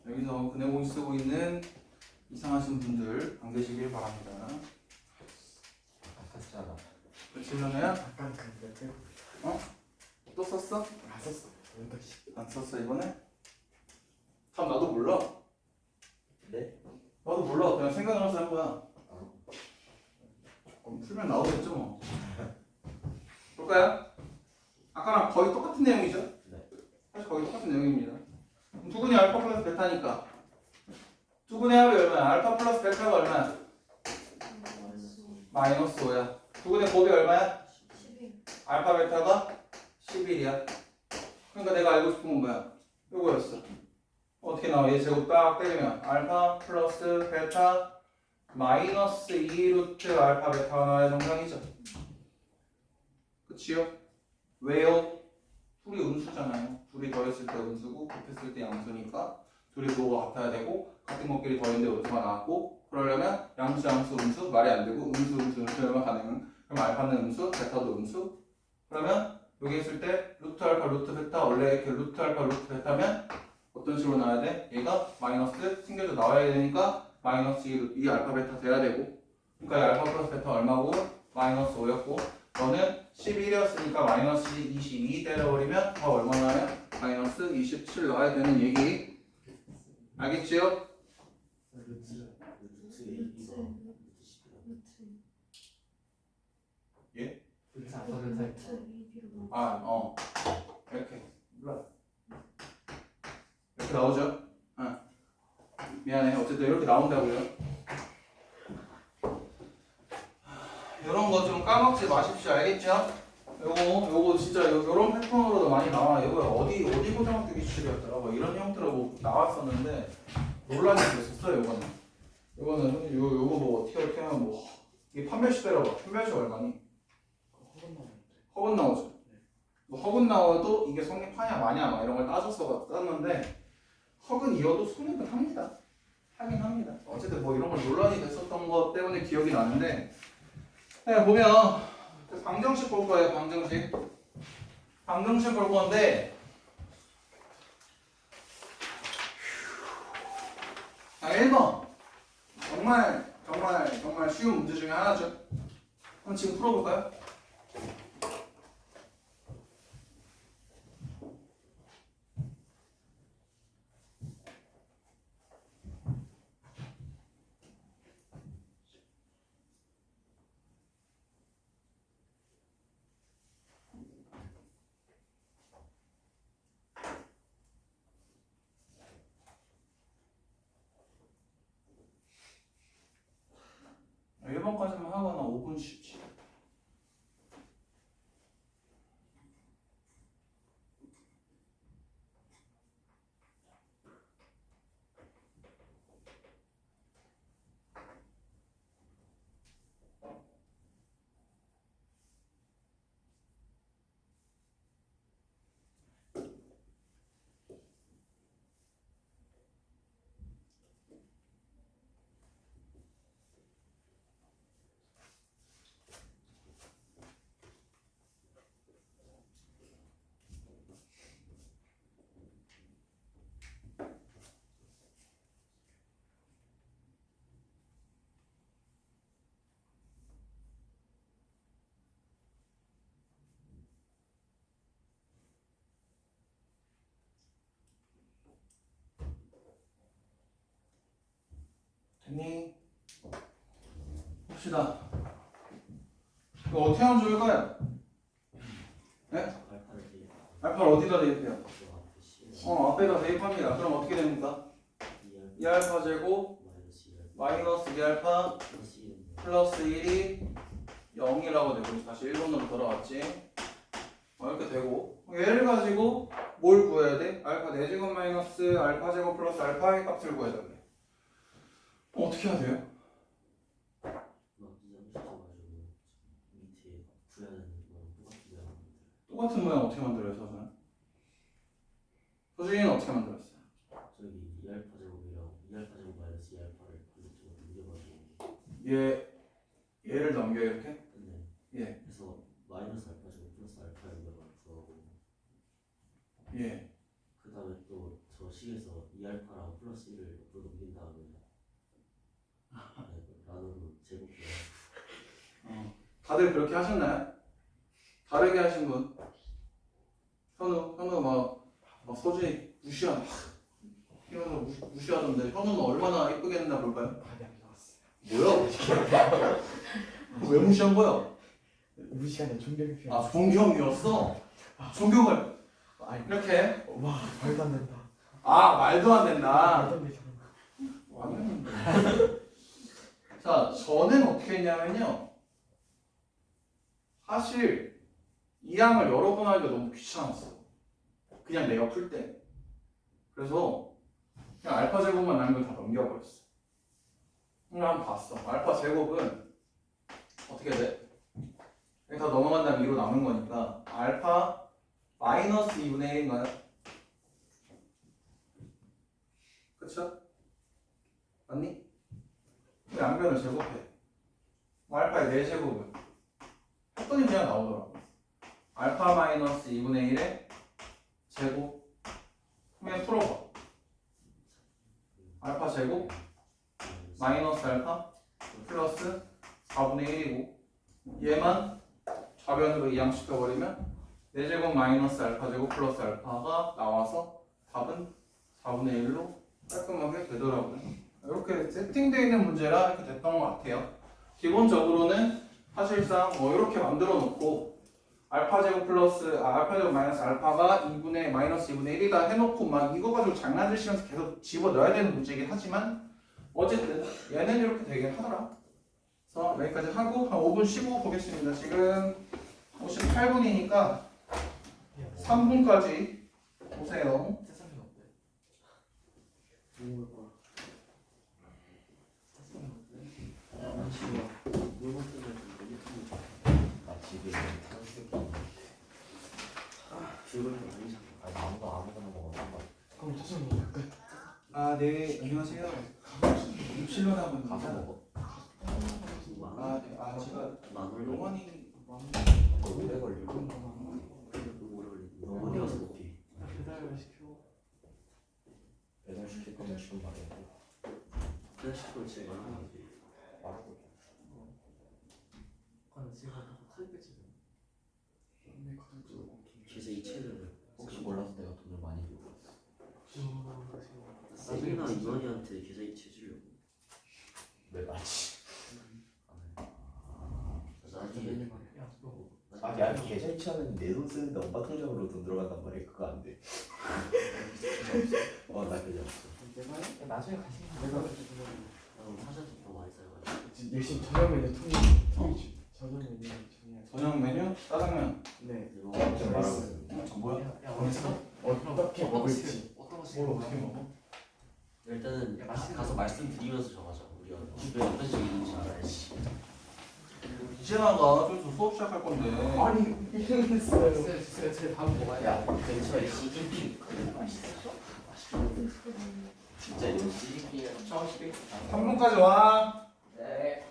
여기서 근해공식 쓰고 있는 이상하신 분들 안 계시길 바랍니다. 샀잖아. 그치면은 약간 근데 되고 또 썼어? 안 썼어. 연다시. 안 썼어 이번에? 참 나도 몰라. 네? 나도 몰라. 그냥 생각나서 한 거야. 조금 풀면 나오겠죠 뭐. 볼까요? 아까랑 거의 똑같은 내용이죠? 네. 사실 거의 똑같은 내용입니다. 그럼 두근이 알파 플러스 베타니까 두근의 합이 얼마야? 알파 플러스 베타가 얼마야? 마이너스 5야. 두근의 곱이 얼마야? 11. 알파 베타가 11이야. 그러니까 내가 알고 싶은 건 뭐야? 요거였어. 어떻게 나와? 얘 제곱 딱 때리면 알파 플러스 베타 마이너스 2 루트 알파 베타가 나와야 정상이죠. 그치요? 왜요? 둘이 음수잖아요. 둘이 더했을 때 음수고 곱했을 때 양수니까 둘이 부호가 같아야 되고 같은 것끼리 더했는데 음수가 나왔고 그러려면 양수 음수 말이 안 되고 음수면 가능한 그럼 알파는 음수 베타도 음수 그러면 여기 있을 때 루트 알파 루트 베타 원래 이렇게 루트 알파 루트 베타면 어떤 식으로 나와야 돼? 얘가 마이너스 챙겨져 나와야 되니까 마이너스 2 알파 베타 돼야 되고 그러니까 이 알파 플러스 베타 얼마고? 마이너스 5였고 너는 11이었으니까 마이너스 22 때려버리면 더 얼마 나와요? 마이너스 27 나와야 되는 얘기 알겠지요? 루트. 예? 루트 아빠 변사. 이렇게 몰라 이렇게 나오죠? 미안해 어쨌든 이렇게 나온다고요 이런 거 좀 까먹지 마십시오 알겠죠? 요거 진짜 요런 패턴으로도 많이 나와 이거 어디 고등학교 기출이었더라 뭐 이런 형태로 뭐 나왔었는데 논란이 됐었어요 요거는 요거 뭐 어떻게 하면 뭐 이게 판별식 때려봐 판별식 얼마니? 허건 나오는데. 허근 나오죠. 뭐 허근 나와도 이게 성립하냐 마냐 막 이런 걸 따져서 땄는데 허근이어도 성립은 합니다. 하긴 합니다. 어쨌든 뭐 이런 걸 논란이 됐었던 것 때문에 기억이 나는데 네, 보면 방정식 볼 거예요. 방정식 볼 건데 자 1번 정말 쉬운 문제 중에 하나죠. 그럼 지금 풀어볼까요? 자, 1번까지만 하거나 5분 쉽지. 됐니? 봅시다. 이거 어떻게 하면 좋을까요? 네? 알파를 어디다 대입해요? 앞에다 대입합니다. 그럼 어떻게 됩니까? 2알파 제곱 마이너스 2알파 플러스 1이 0이라고 되고 다시 1번으로 돌아왔지. 이렇게 되고 얘를 가지고 뭘 구해야 돼? 알파 4제곱 마이너스 알파 제곱 플러스 알파의 값을 구해야 돼. 어떻게 해야 돼요? 밑에 구해야 되는 거랑 똑같은 거야. 똑같은 모양 어떻게 만들어요, 서준은? 서준이는 어떻게 만들었어요? 저기 2알파 제곱이랑 2알파 제곱 마이너스 2알파를 반대쪽으로 넘겨가지고 얘를 넘겨 이렇게? 근데 예. 그래서 마이너스 알파 제곱 플러스 알파 연결을 구하고 예. 그 다음에 또 저 식에서 2알파랑 플러스 1을 옆으로 넘긴 다음에 나누고 제곱해요. 다들 그렇게 하셨나요? 다르게 하신 분? 현우 막 서준이 무시하는 무시하던데 현우는 얼마나 이쁘게 했나 볼까요? 답이 안 나왔어요. 뭐야? 왜 무시한 거야? 무시하는 존경의 표현. 아 존경이었어? 존경을 아니, 이렇게 와 말도 안 된다. 말도 안 된다. 말도 안 되잖아. 완전 자 저는 어떻게 했냐면요 사실 이 항을 여러 번 하기가 너무 귀찮았어. 그냥 내가 풀 때. 그래서 그냥 알파 제곱만 남기고 다 넘겨버렸어. 그냥 한번 봤어. 알파 제곱은 어떻게 돼? 여기 다 넘어간 다음에 2로 남은 거니까 알파 마이너스 2분의 1인가요? 그쵸? 맞니? 그 양변을 제곱해. 알파의 4제곱은 했더니 그냥 나오더라고. 알파 마이너스 2분의 1의 제곱. 그냥 풀어봐. 알파 제곱 마이너스 알파 플러스 4분의 1이고 얘만 좌변으로 이항시켜버리면 4제곱 마이너스 알파 제곱 플러스 알파가 나와서 답은 4분의 1로 깔끔하게 되더라고요. 이렇게 세팅되어 있는 문제라 이렇게 됐던 것 같아요. 기본적으로는 사실상 이렇게 만들어 놓고 알파 제곱 플러스 알파 제곱 마이너스 알파가 2분의 마이너스 2분의 1이다 해놓고 막 이거 가지고 장난치시면서 계속 집어 넣어야 되는 문제이긴 하지만 어쨌든 얘는 이렇게 되긴 하더라. 그래서 여기까지 하고 한 5분 쉬고 보겠습니다. 지금 58분이니까 3분까지 보세요. 세상에 어때? 뭘 거야? 세상에 어때? 지금 물건 때문에 좀 유튜브 지금 뷰를 좀 많이 잡고 아무거나 먹어. 그럼 세상에 끝. 네 안녕하세요. 67년에 한번 가서 먹어. 제가 만원 용환이 오래 걸려. 그런 거나. 오래 걸리고 너무 어디 가서 먹기 배달 시켜. 배달 시킬 거면 지금 말해야 돼. 그냥 시키고 지금 말하는 거지. 말하고. 아나 지금 카드 빼지. 내 카드 좀. 그래서 이 책을 혹시 몰라서 내가 돈을 많이 들고 왔어. 세미나 이만희한테 계좌 이체 해주려고 왜 맞지? 나중에 야 너. 아니 아니 계좌 이체하면 내 돈 쓰는데 엄마 통장으로 돈 들어간단 말이야. 그거 안 돼. 나 계좌 없어. 내가 해? 나중에 가시. 내가 사자도 더 많이 써가지고 열심히 저녁 메뉴 통이지. 저녁 메뉴 정해야. 저녁 메뉴 짜장면. 네. 이거 지금 말하고 있어. 뭐야? 야 어떻게 먹을지. 뭘 어떻게 먹어? 일단은 야, 맛있는 가서 말씀드리면서 정하자. 우리가 집에 어떤 식이 있는지 알아야지. 이제 나가. 저 수업 시작할 건데. 아니 이랬어요. 주세요. 제밥 먹어야 야 근처에 시즌핑 맛있어. 진짜 이거 시즌핑이야. 3분까지 와. 네.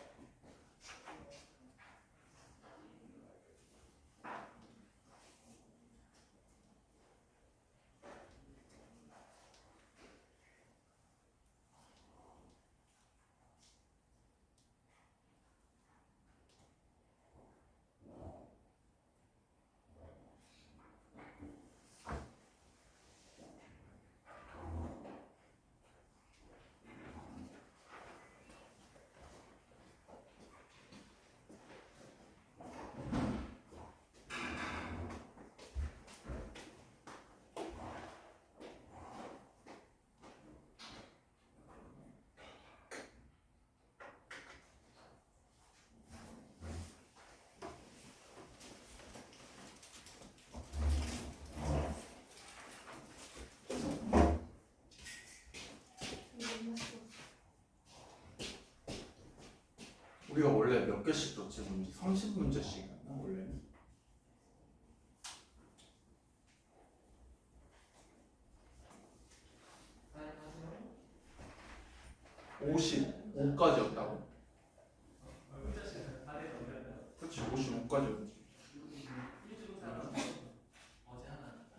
우리가 원래 몇 개씩 줬지 문제? 30문제씩이었나 원래는? 55까지였다고? 그렇지 55까지였지.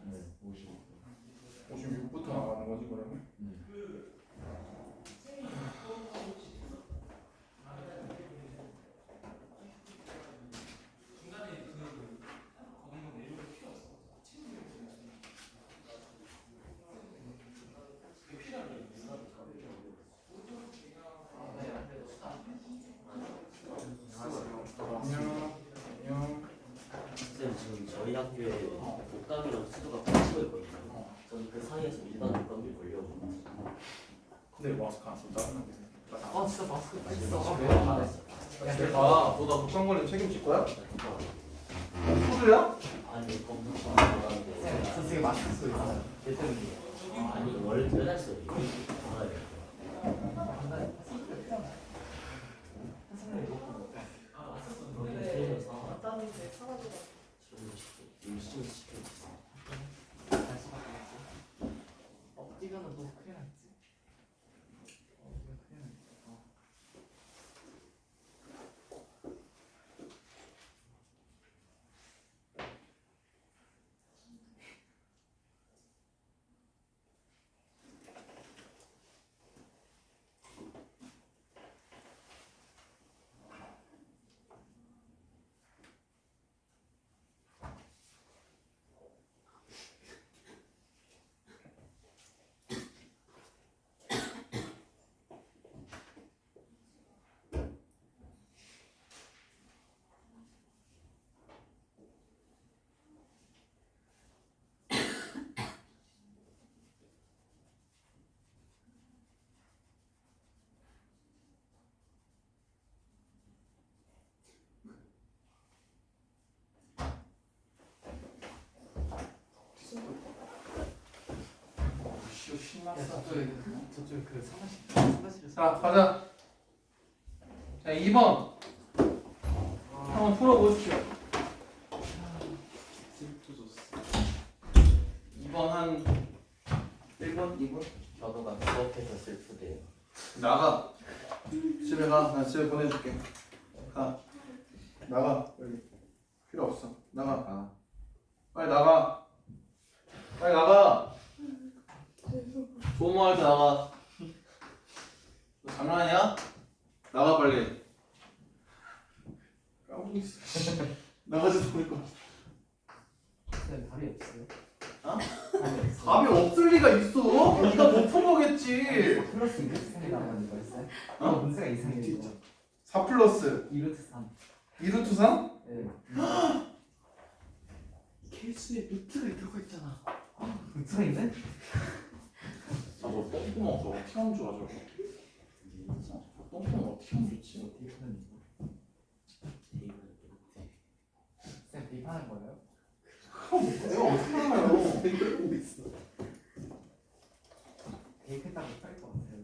네, 55. 56부터 나가는 거지 그러면? 안녕. 쌤 지금 저희 학교에 독감이랑 수도가 겹치고 있거든요. 저는 그 사이에서 일반 독감이 걸려고. 근데 마스크 안 쓰면 짜증나게. 아 진짜 마스크 딱 지금 있어. 집에 받았어. 아, 너나 독감 걸리면 책임질 거야? 소리야? 아니 검사 받았는데. 쌤, 저 지금 마스크 쓰고 있어요. 걔 때문에. 아니 원래 매달 써요. 받아야 돼. 뛰면은 또 큰일 났지. 이거 큰일 났지. 신났어. 저쪽에 그 상가실에서. 자, 가자. 자, 2번. 한번 풀어보십시오. 질투 줬어. 2번 한 1번, 2번? 저도가 수업해서 슬프대요. 나가. 집에 가. 나 집에 보내줄게. 가. 나가. 여기. 필요 없어. 나가. 아, 빨리 나가. 빨리 나가. 조모할 때 나가. 너 장난이야? 나가 빨리. 까먹고 있어. 나가지도 않을 거야. 쌤 답이 없어요? 어? 답이 없어. 답이 없을 리가 있어? 네가 못 푼거겠지. 플러스 2루트 3이 나오는 거였어요? 어? 문제가 이상해. 진짜. 4 플러스 2루트 3. 2루트 3? 네. 케이스에 루트가 들어가 있잖아. 루트가 있네? 아, 너 똥구멍 그거 어떻게 하면 좋아 저거. 저 똥구멍 어떻게 하면 좋지? 대입하는 쌤 대입하는 거예요? 내가 어떻게 알아요? 대입했다고 팔것 같아요.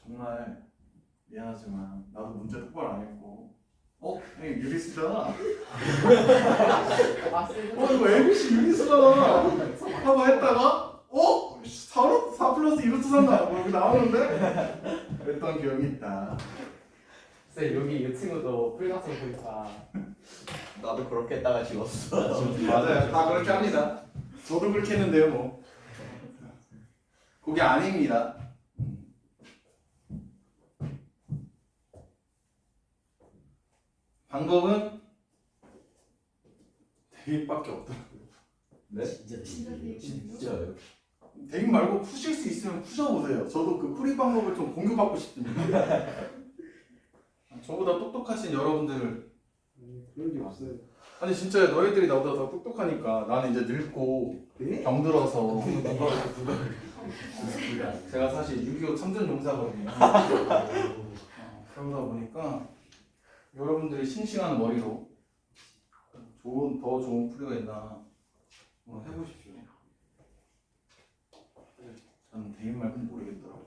정말 미안하지만 나도 문제 똑바로 안 했고 형님 유리수잖아. 아 쌤. 이거 ABC 유리수잖아 하고 했다가 4 플러스 2루트 3 여기 나오는데? 그랬던 기억이 있다. 쌤 여기 이 친구도 풀가서 보니까 나도 그렇게 했다가 지웠어. 맞아요. 다 그렇게 합니다. 저도 그렇게 했는데요 뭐. 그게 아닙니다. 방법은 대입밖에 없더라고요. 네? 진짜 대입이에요. 진짜요? 대입 말고 푸실 수 있으면 푸셔보세요. 저도 그 풀이 방법을 좀 공유받고 싶습니다. 저보다 똑똑하신 여러분들을. 그런 게 없어요. 아니 진짜 너희들이 나보다 더 똑똑하니까 나는 이제 늙고 병들어서 제가 사실 6.25 참전용사거든요. 그러다 보니까 여러분들이 싱싱한 머리로 더 좋은 풀이가 있나 한번 해보십시오. 저는 대인 말고는 모르겠더라고.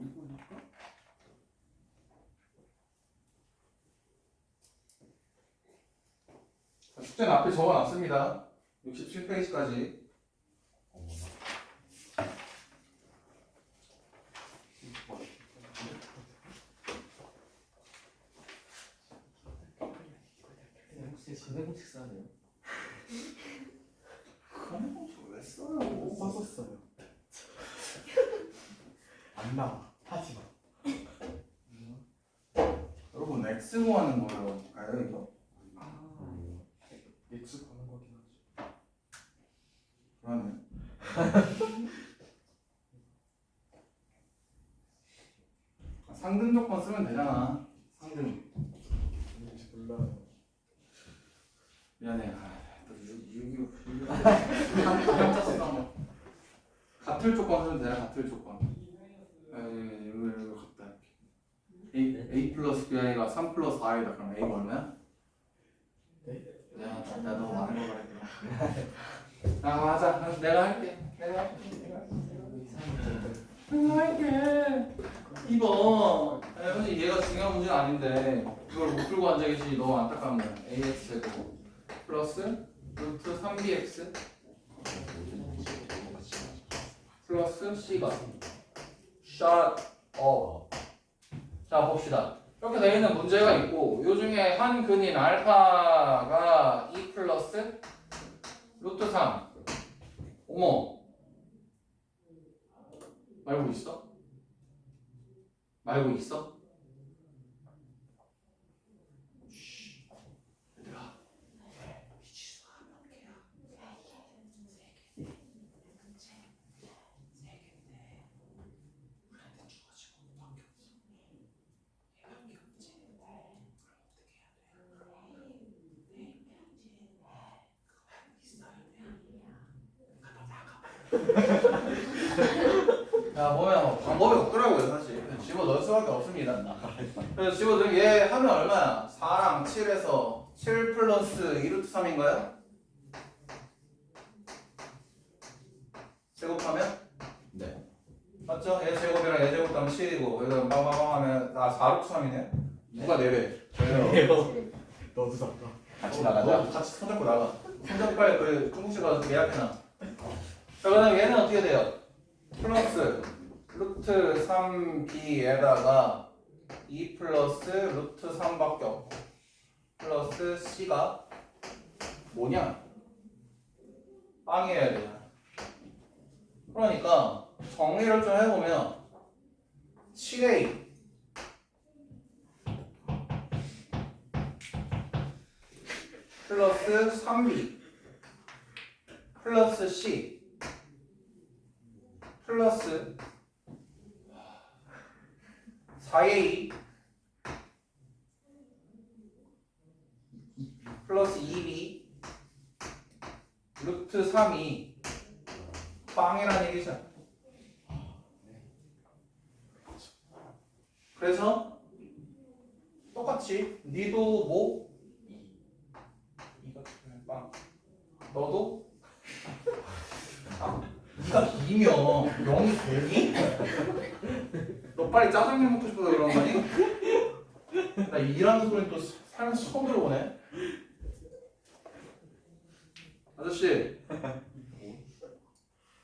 숙제는 앞에 적어놨습니다. 67페이지까지. 혹시 전해공식 써네요? 그런 공식 왜 써요? 썼었어요. 안 나와. 하지 마. 여러분 X 구하는 거예요. 알아요 이거? X 가는 거긴 하죠. 그러네. 상등 조건 쓰면 되잖아. 상등. 뭔지 몰라요. 미안해. 또 6.25 같을 조건 쓰면 되나? 같을 조건. 이거 같다. A 플러스 B가 3 플러스 I다. 그럼 A가 얼마야? 네? 나 너무 많은 거 말했구나. 아 맞아. 내가 할게. 내가 할게. 이거 사실 얘가 중요한 문제는 아닌데 이걸 못 풀고 앉아 계시니 너무 안타까운 거야. AX 제곱 플러스 루트 3bx 플러스 c가 shut up. 자 봅시다. 이렇게 되어 있는 문제가 있고 요 중에 한 근인 알파가 2 플러스 루트 3. 어머 말고 있어? 말고 있어? 얘들아 미치수 몇 개야? 세 개인데 우리한테 주어지고 밖에 없어. 얘밖에 없지. 그럼 어떻게 해야 돼? 야 보면 방법이 없더라고요 사실. 집어 넣을 수밖에 없습니다. 그래서 집어 넣으면 얘 하면 얼마야? 4랑 7에서 7 플러스 2루트 3인가요? 제곱하면? 네. 맞죠? 얘 제곱이랑 얘 제곱하면 7이고 여기다 빵빵빵 하면 4루트 3이네? 누가 4배? 저요. 너도 나가. 같이 나가자. 너 같이 손잡고 나가. 손잡고 빨리 그 중국집 가서 예약해놔. 자 그다음 얘는 어떻게 돼요? 플러스 루트 3b에다가 2 플러스 루트 3밖에 없고 플러스 c가 뭐냐? 빵이어야 돼. 그러니까 정리를 좀 해보면 7a 플러스 3b 플러스 c 플러스 4a 플러스 2b 루트 3이 빵이라는 얘기죠. 그래서 똑같이 니도 뭐? 2가 빵. 너도? 니가 2면 0이 되니? 너 빨리 짜장면 먹고 싶어서 그런 거니? 나 2라는 소리 또 살면서 처음 들어보네. 아저씨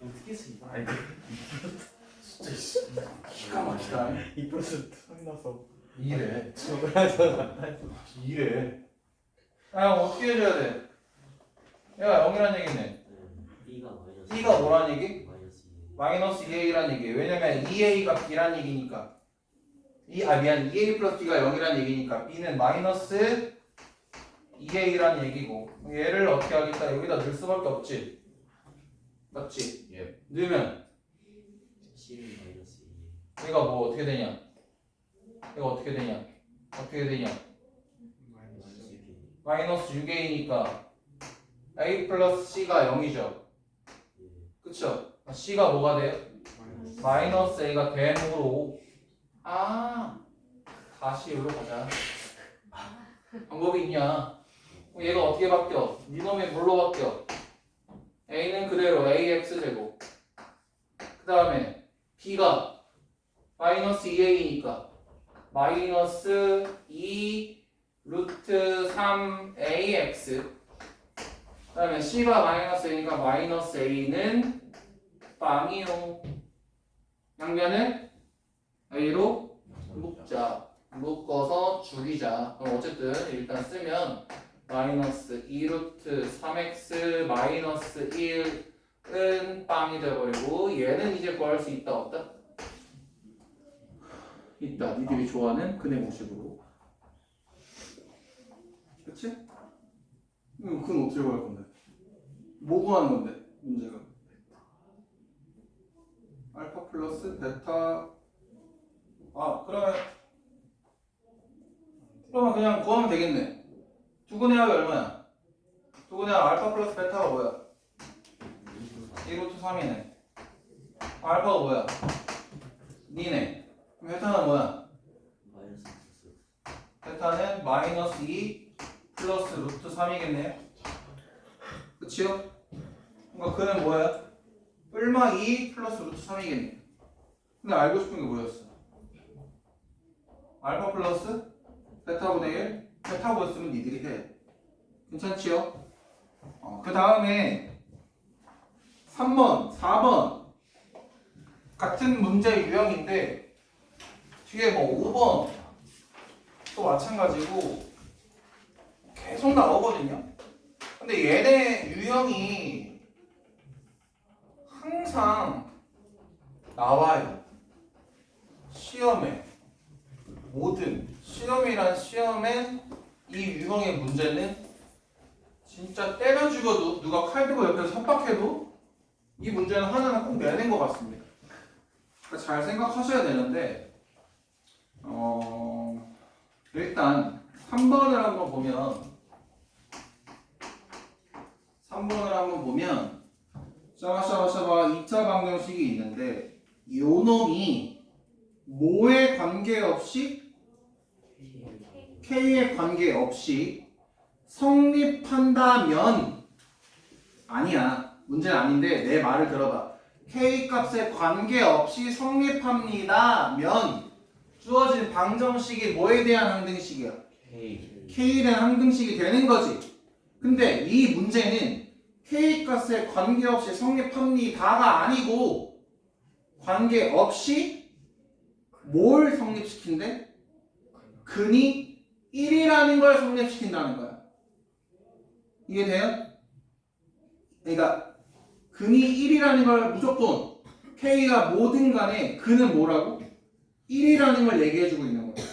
어떻게 쓰냐? 진짜 기가 막히다. 2% 탐나서 이래 저걸 하잖아. 이래. 아 어떻게 해줘야 돼? 얘가 0이란 얘기네. B가 마이너스 B가 뭐란 얘기? 마이너스 2. 마이너스 2a란 얘기. 왜냐면 2a가 b란 얘기니까. 미안 2a 플러스 b가 0이란 얘기니까 b는 마이너스 2a란 얘기고 얘를 어떻게 하겠다? 여기다 넣을 수밖에 없지. 맞지? 예. 넣으면 C는 마이너스 2. 얘가 뭐 어떻게 되냐? 얘가 어떻게 되냐? 어떻게 되냐? 마이너스 2. 마이너스 6a니까 a 플러스 c가 0이죠. 예. 그쵸? c가 뭐가 돼요? 마이너스 a가 대목으로 다시 여기로 가자. 방법이 있냐? 얘가 어떻게 바뀌어? 니놈이 뭘로 바뀌어? a는 그대로 ax 제곱 그 다음에 b가 마이너스 2a니까 마이너스 2 루트 3ax 그 다음에 c가 마이너스 a니까 마이너스 a는 빵이요. 양변을 a로 묶자. 묶어서 죽이자. 그럼 어쨌든 일단 쓰면 마이너스 2 루트 3x 마이너스 1은 빵이 되어버리고 얘는 이제 구할 수 있다 없다? 있다. 니들이 좋아하는 근해 공식으로. 그치? 그건 어떻게 구할 건데? 뭐 구하는 건데? 문제가 알파 플러스 베타 그러면 그냥 구하면 되겠네. 두근의 합이 얼마야? 두근의 합 알파 플러스 베타가 뭐야? 1루트 3이네. 알파가 뭐야? 니네. 그럼 베타는 뭐야? 마이너스 x. 베타는 마이너스 2 플러스 루트 3이겠네요. 그치요? 그러니까 그는 뭐야? 뿔마 2 플러스 루트 3이겠네. 근데 알고 싶은 게 뭐였어? 알파 플러스 베타분의 1 베타 보였으면 니들이 해. 괜찮지요? 그 다음에 3번, 4번 같은 문제 유형인데 뒤에 뭐 5번 또 마찬가지고 계속 나오거든요. 근데 얘네 유형이 항상 나와요. 시험에 모든 시험이란 시험엔 이 유형의 문제는 진짜 때려 죽여도 누가 칼 들고 옆에서 협박해도 이 문제는 하나는 꼭 내는 것 같습니다. 그러니까 잘 생각하셔야 되는데 일단 3번을 한번 보면 샤바샤바샤바 2차 방정식이 있는데 요 놈이 뭐에 관계없이 K에 관계없이 성립한다면 아니야. 문제는 아닌데 내 말을 들어봐. K 값에 관계없이 성립합니다면 주어진 방정식이 뭐에 대한 항등식이야? K에 대한 항등식이 되는 거지. 근데 이 문제는 K 값에 관계없이 성립합니다가 아니고 관계없이 뭘 성립시킨대? 근이 1이라는 걸 성립시킨다는 거야. 이해돼요? 그러니까 근이 1이라는 걸 무조건 K가 뭐든 간에 근은 뭐라고? 1이라는 걸 얘기해주고 있는 거야.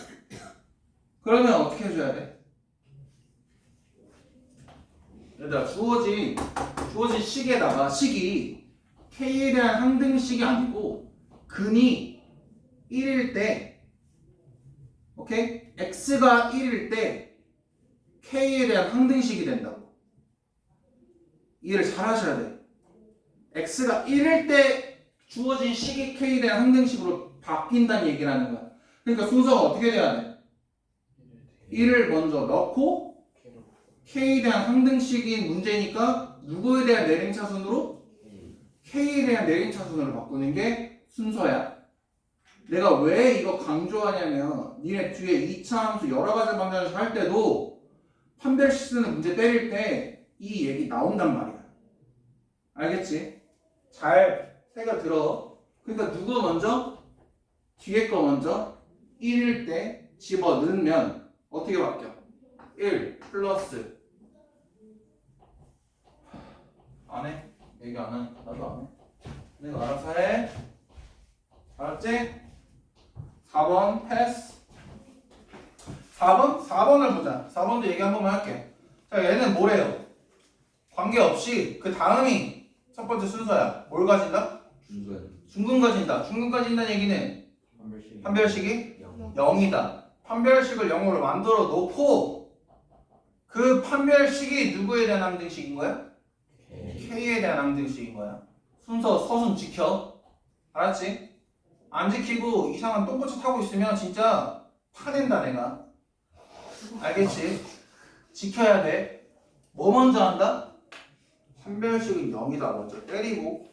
그러면 어떻게 해줘야 돼? 얘들아 주어진 식에다가 식이 K에 대한 항등식이 아니고 근이 1일 때 오케이? X가 1일 때 K에 대한 항등식이 된다고. 이해를 잘 하셔야 돼. X가 1일 때 주어진 식이 K에 대한 항등식으로 바뀐다는 얘기를 하는 거야. 그러니까 순서가 어떻게 돼야 돼? 1을 먼저 넣고 K에 대한 항등식인 문제니까 누구에 대한 내림차순으로? K에 대한 내림차순으로 바꾸는 게 순서야. 내가 왜 이거 강조하냐면 니네 뒤에 2차 함수 여러 가지 방정식 할 때도 판별식 쓰는 문제 때릴 때 이 얘기 나온단 말이야. 알겠지? 잘 새겨 들어. 그러니까 누구 먼저? 뒤에 거 먼저 1일 때 집어 넣으면 어떻게 바뀌어? 1 플러스 안 해? 얘기 안 해? 나도 안 해. 내가 알아서 해. 알았지? 4번 패스. 4번을 보자. 4번도 얘기 한 번만 할게. 자, 얘는 뭐래요? 관계없이 그 다음이 첫 번째 순서야. 뭘 가진다? 중근 가진다. 중근 가진다는 얘기는 판별식이 0이다. 판별식을 0으로 만들어 놓고 그 판별식이 누구에 대한 항등식인 거야? K에 대한 항등식인 거야. 순서 서순 지켜. 알았지? 안 지키고 이상한 똥꼬치 타고 있으면 진짜 파낸다 내가. 알겠지? 지켜야 돼. 뭐 먼저 한다? 판별식은 0이다 먼저 때리고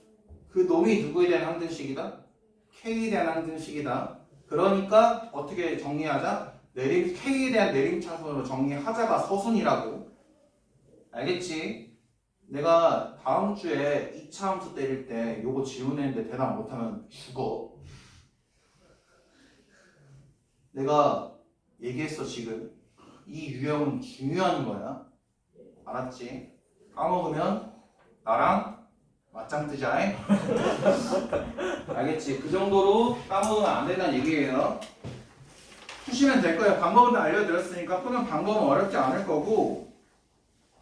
그 놈이 누구에 대한 항등식이다? K에 대한 항등식이다. 그러니까 어떻게 정리하자? K에 대한 내림차순으로 정리하자가 서순이라고. 알겠지? 내가 다음 주에 2차 함수 때릴 때 요거 지우는데 대답 못하면 죽어. 내가 얘기했어 지금. 이 유형은 중요한 거야. 알았지? 까먹으면 나랑 맞짱 뜨자. 알겠지? 그 정도로 까먹으면 안 된다는 얘기예요. 푸시면 될 거예요. 방법은 다 알려드렸으니까 푸는 방법은 어렵지 않을 거고,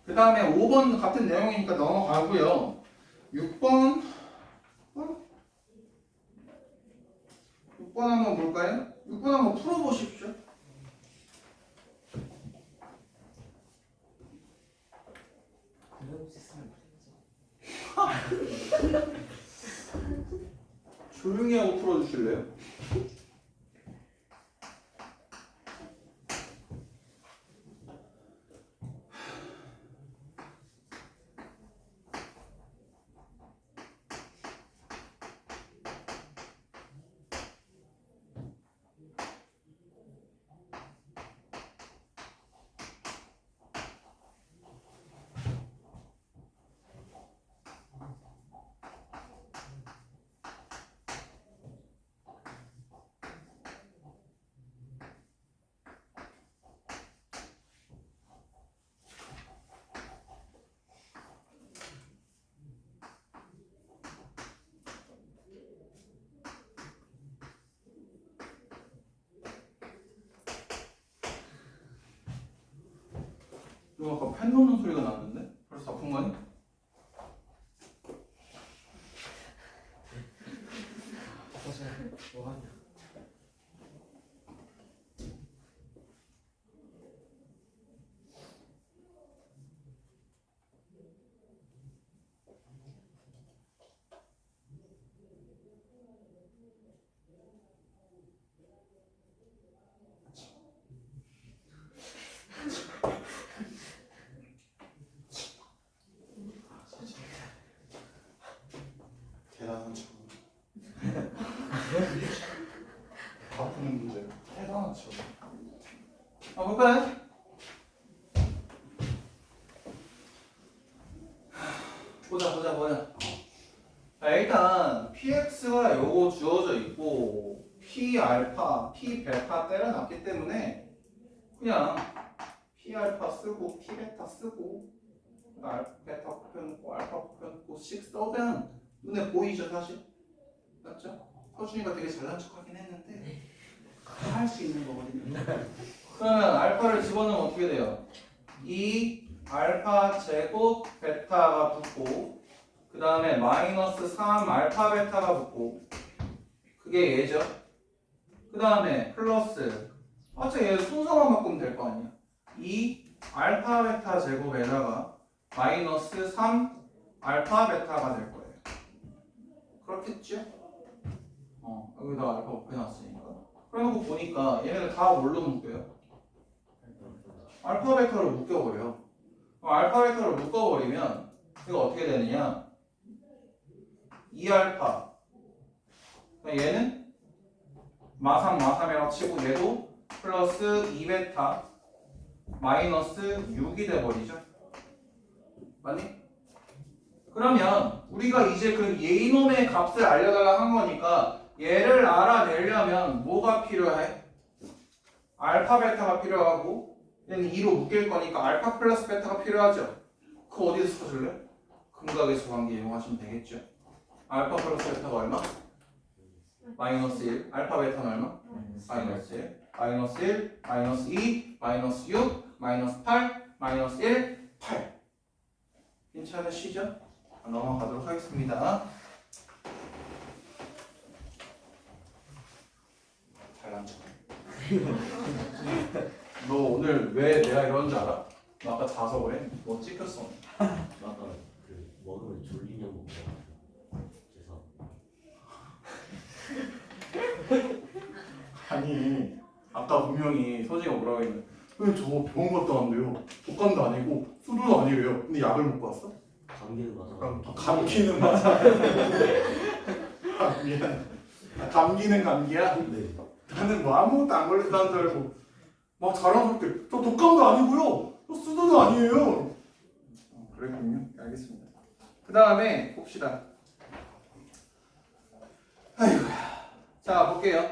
그 다음에 5번 같은 내용이니까 넘어가고요. 6번 6번 한번 볼까요? 6번 한번 풀어보십시오. 그래없이 쓰면 조용히 하고 풀어주실래요? 이거 아까 펜 놓는 소리가 났는데? 벌써 다 푼 거니? 뭐하냐? 대단한 척. 다 푸는 문제. 대단한 척. 볼까요? 보자. 자, 일단 px가 요거 주어져 있고 p 알파, p 베타 때려놨기 때문에 그냥 p 알파 쓰고 p 베타 쓰고 베타 펴놓고 알파 펴놓고 씩 써면 눈에 보이죠 사실? 맞죠? 서준이가 되게 잘난 척하긴 했는데 할 수 있는 거거든요. 그러면 알파를 집어넣으면 어떻게 돼요? 2 알파 제곱 베타가 붙고 그 다음에 마이너스 3 알파 베타가 붙고 그게 얘죠. 그 다음에 플러스 어차피 얘 순서만 바꾸면 될 거 아니야. 2 알파 베타 제곱에다가 마이너스 3 알파 베타가 될 거예요. 그렇겠죠? 여기다 알파 곱해놨으니까. 그래놓고 보니까 얘네들 다 뭘로 묶여요? 알파 베타로 묶여버려. 알파 베타로 묶어버리면 이거 어떻게 되느냐? 2알파 얘는 마삼이라고 치고 얘도 플러스 2베타 마이너스 6이 돼버리죠. 맞니? 그러면 우리가 이제 그 예이놈의 값을 알려달라고 한 거니까 얘를 알아내려면 뭐가 필요해? 알파 베타가 필요하고 얘는 2로 묶일 거니까 알파 플러스 베타가 필요하죠. 그거 어디서 찾을래? 근각에서 관계 이용하시면 되겠죠. 알파 플러스 베타가 얼마? 마이너스 1. 알파 베타는 얼마? 마이너스 1. 마이너스 1, 마이너스 2, 마이너스 6, 마이너스 8, 마이너스 1, 8. 괜찮으시죠? 넘어가도록 하겠습니다. 잘난 척. 너 오늘 왜 내가 이런 줄 알아? 너 아까 자서 그래? 너 찍혔어. 아까 그 먹으면 졸리냐고 물어가지고 죄송합니다. 아니 아까 분명히 서진이가 뭐라고 했는데 왜 저거 병원 갔다 왔는데요? 독감도 아니고 수두도 아니래요. 근데 약을 먹고 왔어? 감기는 맞아. 감기는 맞아. 미안. 감기는 감기야? 네. 나는 뭐 아무것도 안 걸린다는 줄 알고 막 자랑스럽게 저 독감도 아니고요. 저 수도도 아니에요. 그랬군요. 알겠습니다. 그 다음에 봅시다. 아이고야. 자 볼게요.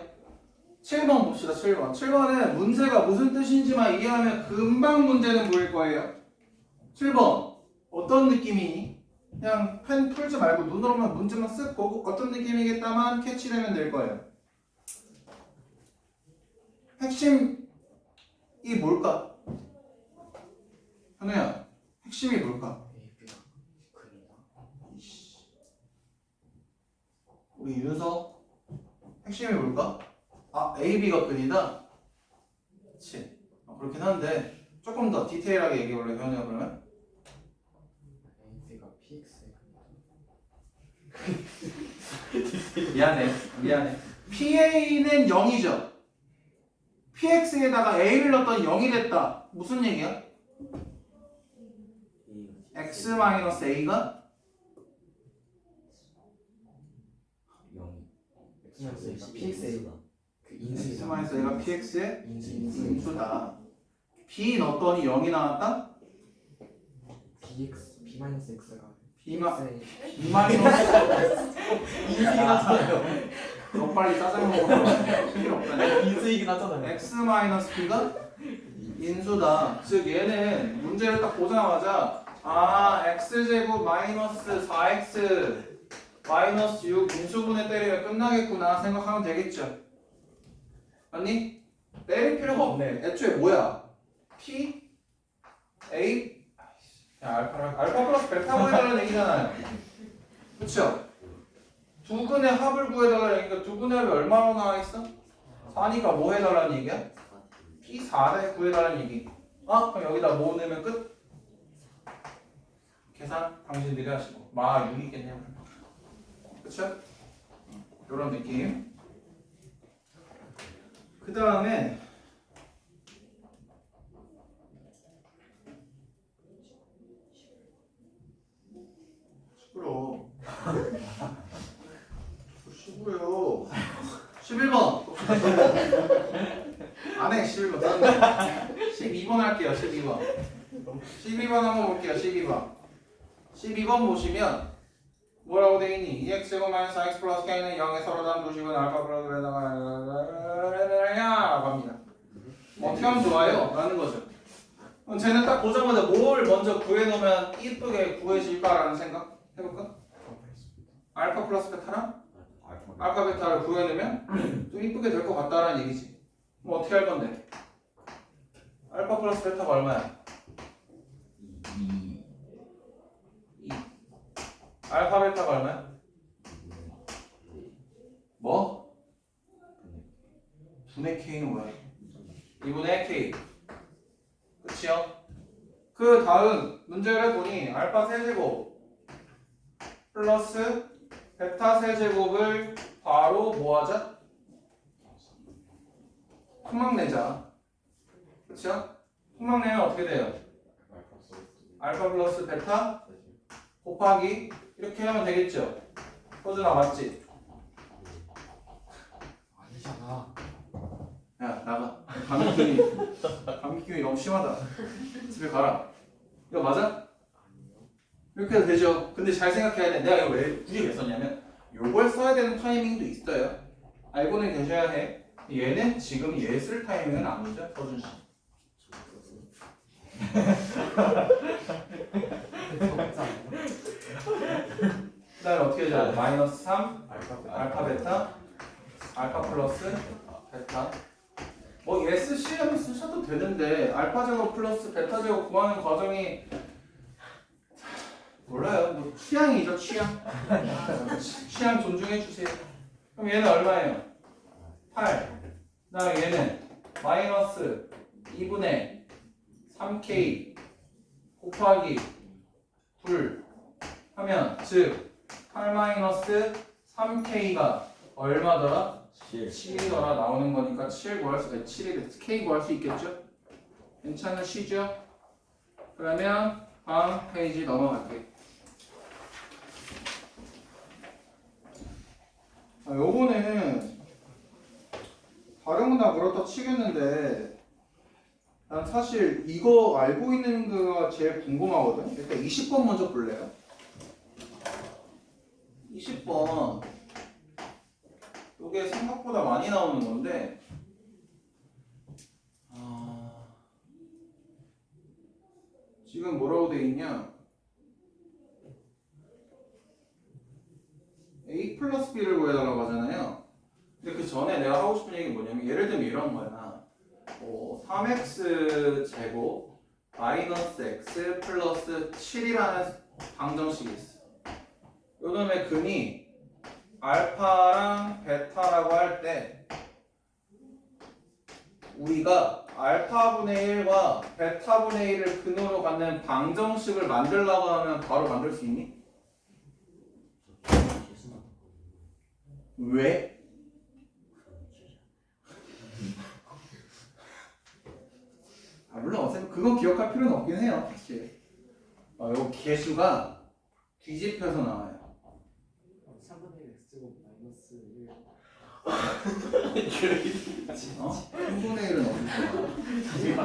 7번 봅시다. 7번. 7번은 문제가 무슨 뜻인지만 이해하면 금방 문제는 보일 거예요. 7번 어떤 느낌이니? 그냥 펜 풀지 말고 눈으로만 문제만 쓱 보고 어떤 느낌이겠다만 캐치되면 될 거예요. 핵심이 뭘까? 현우야, 핵심이 뭘까? AB가 근이다. 우리 윤서 핵심이 뭘까? 아, AB가 근이다? 그치. 그렇긴 한데 조금 더 디테일하게 얘기해볼래, 현우야 그러면? AB가 PX의 미안해. PA는 0이죠. PX에다가 A를 넣었더니 0이 됐다. 무슨 얘기야? X-A가 0이 PXA 그 인수이다. X-A가 PX의 인수. 인수다. B 넣었더니 0이 나왔다? BX B-X가 B마 PXA B 마이너스 인수이잖아요. 너 빨리 짜장 먹어. 필요 없다. 인수이긴 하잖아요. X 마이너스 B가 인수다. 즉 얘는 문제를 딱 보자마자 아 X제곱 마이너스 4X 마이너스 6 인수분해 때리면 끝나겠구나 생각하면 되겠죠. 맞니? 때릴 필요가 없네. 애초에 뭐야? P A 야 알파 플러스 베타 구해달라는 얘기잖아요. 그쵸? 두 근의 합을 구해달라는 얘기니까 두 근의 합이 얼마나 나와 있어? 4니까 뭐 해달라는 얘기야? P4를 구해달라는 얘기. 그럼 여기다 뭐 넣으면 끝? 계산 당신들이 하시고 마 6이겠네요. 그쵸? 요런 느낌. 그 다음에 시끄러워. 시끄러요. 11번. 안해 11번. 12번 할게요. 12번. 12번 한번 볼게요. 12번. 12번 보시면 뭐라고 돼 있니? 2x제곱 마이너스 x 플러스 k는 0에 서로 다른 도식은 알파 플러스 베타가 라고 합니다. 어떻게 하면 좋아요? 라는 거죠. 그럼 쟤는 딱 보자마자 뭘 먼저 구해놓으면 이쁘게 구해질까라는 생각 해볼까? 알파 플러스 베타랑 알파 베타를 구해내면 좀 이쁘게 될 것 같다라는 얘기지. 그럼 어떻게 할 건데? 알파 플러스 베타가 얼마야? 2. 알파 베타가 얼마야? 뭐? 분의 K는 뭐야? 2분의 K. 그치요? 그 다음 문제를 해보니 알파 세제곱 플러스 베타 세제곱을 바로 뭐하자? 폭락내자. 그쵸? 폭락내면 어떻게 돼요? 알파 플러스 베타 곱하기 이렇게 하면 되겠죠? 호준아 맞지? 아니잖아. 야 나가. 감기 기운이 너무 심하다. 집에 가라. 이거 맞아? 이렇게 해도 되죠. 근데 잘 생각해야 돼. 내가 이거 굳이 왜 썼냐면 요걸 써야 되는 타이밍도 있어요. 알고는 계셔야 해. 얘는 지금 얘 쓸 타이밍은 아니죠, 서준 씨. 그다음에 어떻게 되죠? 마이너스 3 알파 베타 알파 플러스 베타. 뭐 얘 쓰시려면 쓰셔도 되는데 알파 제곱 플러스 베타 제곱 구하는 과정이 몰라요. 뭐 취향이죠, 취향. 취향 존중해 주세요. 그럼 얘는 얼마예요? 8. 그다음에 얘는 마이너스 2분의 3k 곱하기 2 하면 즉 8 마이너스 3k가 얼마더라? 7이더라 나오는 거니까 7 구할 수, 7이 k 구할 수 있겠죠? 괜찮으시죠? 그러면 다음 페이지 넘어갈게요. 요거는 거는 다 그렇다 치겠는데 난 사실 이거 알고 있는 거가 제일 궁금하거든. 일단 20번 먼저 볼래요? 20번 이게 생각보다 많이 나오는 건데 지금 뭐라고 돼 있냐? A 플러스 B를 구해달라고 하잖아요. 근데 그 전에 내가 하고 싶은 얘기는 뭐냐면 예를 들면 이런 거야. 3x 제곱 마이너스 x 플러스 7이라는 방정식이 있어. 요놈의 근이 알파랑 베타라고 할 때 우리가 알파분의 1과 베타분의 1을 근으로 갖는 방정식을 만들려고 하면 바로 만들 수 있니? 왜? 물론 어차피 그건 기억할 필요는 없긴 해요, 사실. 요 개수가 뒤집혀서 나와요. 3분의 1 x제곱 마이너스 1 3분의 1은 어디 있어요?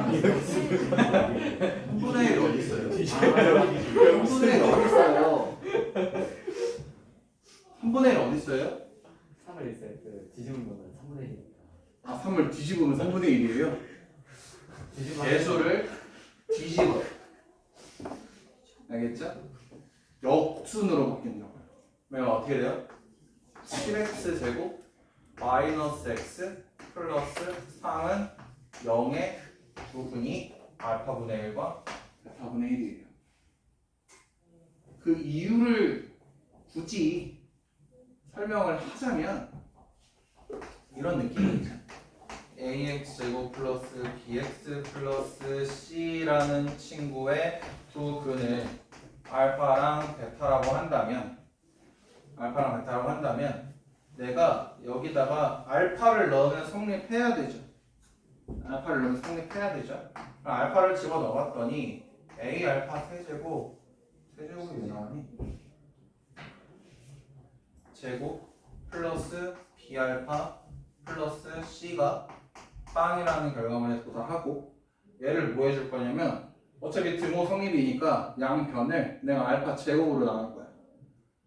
3분의 1 어디 있어요? 3분의 1 어디 있어요? 3분의 1 어디 있어요? 3을 있어요. 그 뒤집은 거는 3분의 1이니까. 3을 뒤집으면 3분의 1이에요? 개수를 뒤집어. 알겠죠? 역순으로 바뀐다고요. 그러면 어떻게 돼요? 7x 제곱 마이너스 x 플러스 3은 0의 부분이 알파분의 1과 베타분의 1이에요. 그 이유를 굳이 설명을 하자면 이런 느낌이죠. ax 제곱 플러스 bx 플러스 c라는 친구의 두 근을 알파랑 베타라고 한다면 내가 여기다가 알파를 넣으면 성립해야 되죠. 그럼 알파를 집어 넣었더니 a 알파 세제곱이 왜 나오니? 제곱 플러스 b 알파 플러스 c가 빵이라는 결과물에 도달하고 얘를 뭐 해줄 거냐면 어차피 등호 성립이니까 양변을 내가 알파 제곱으로 나눌 거야.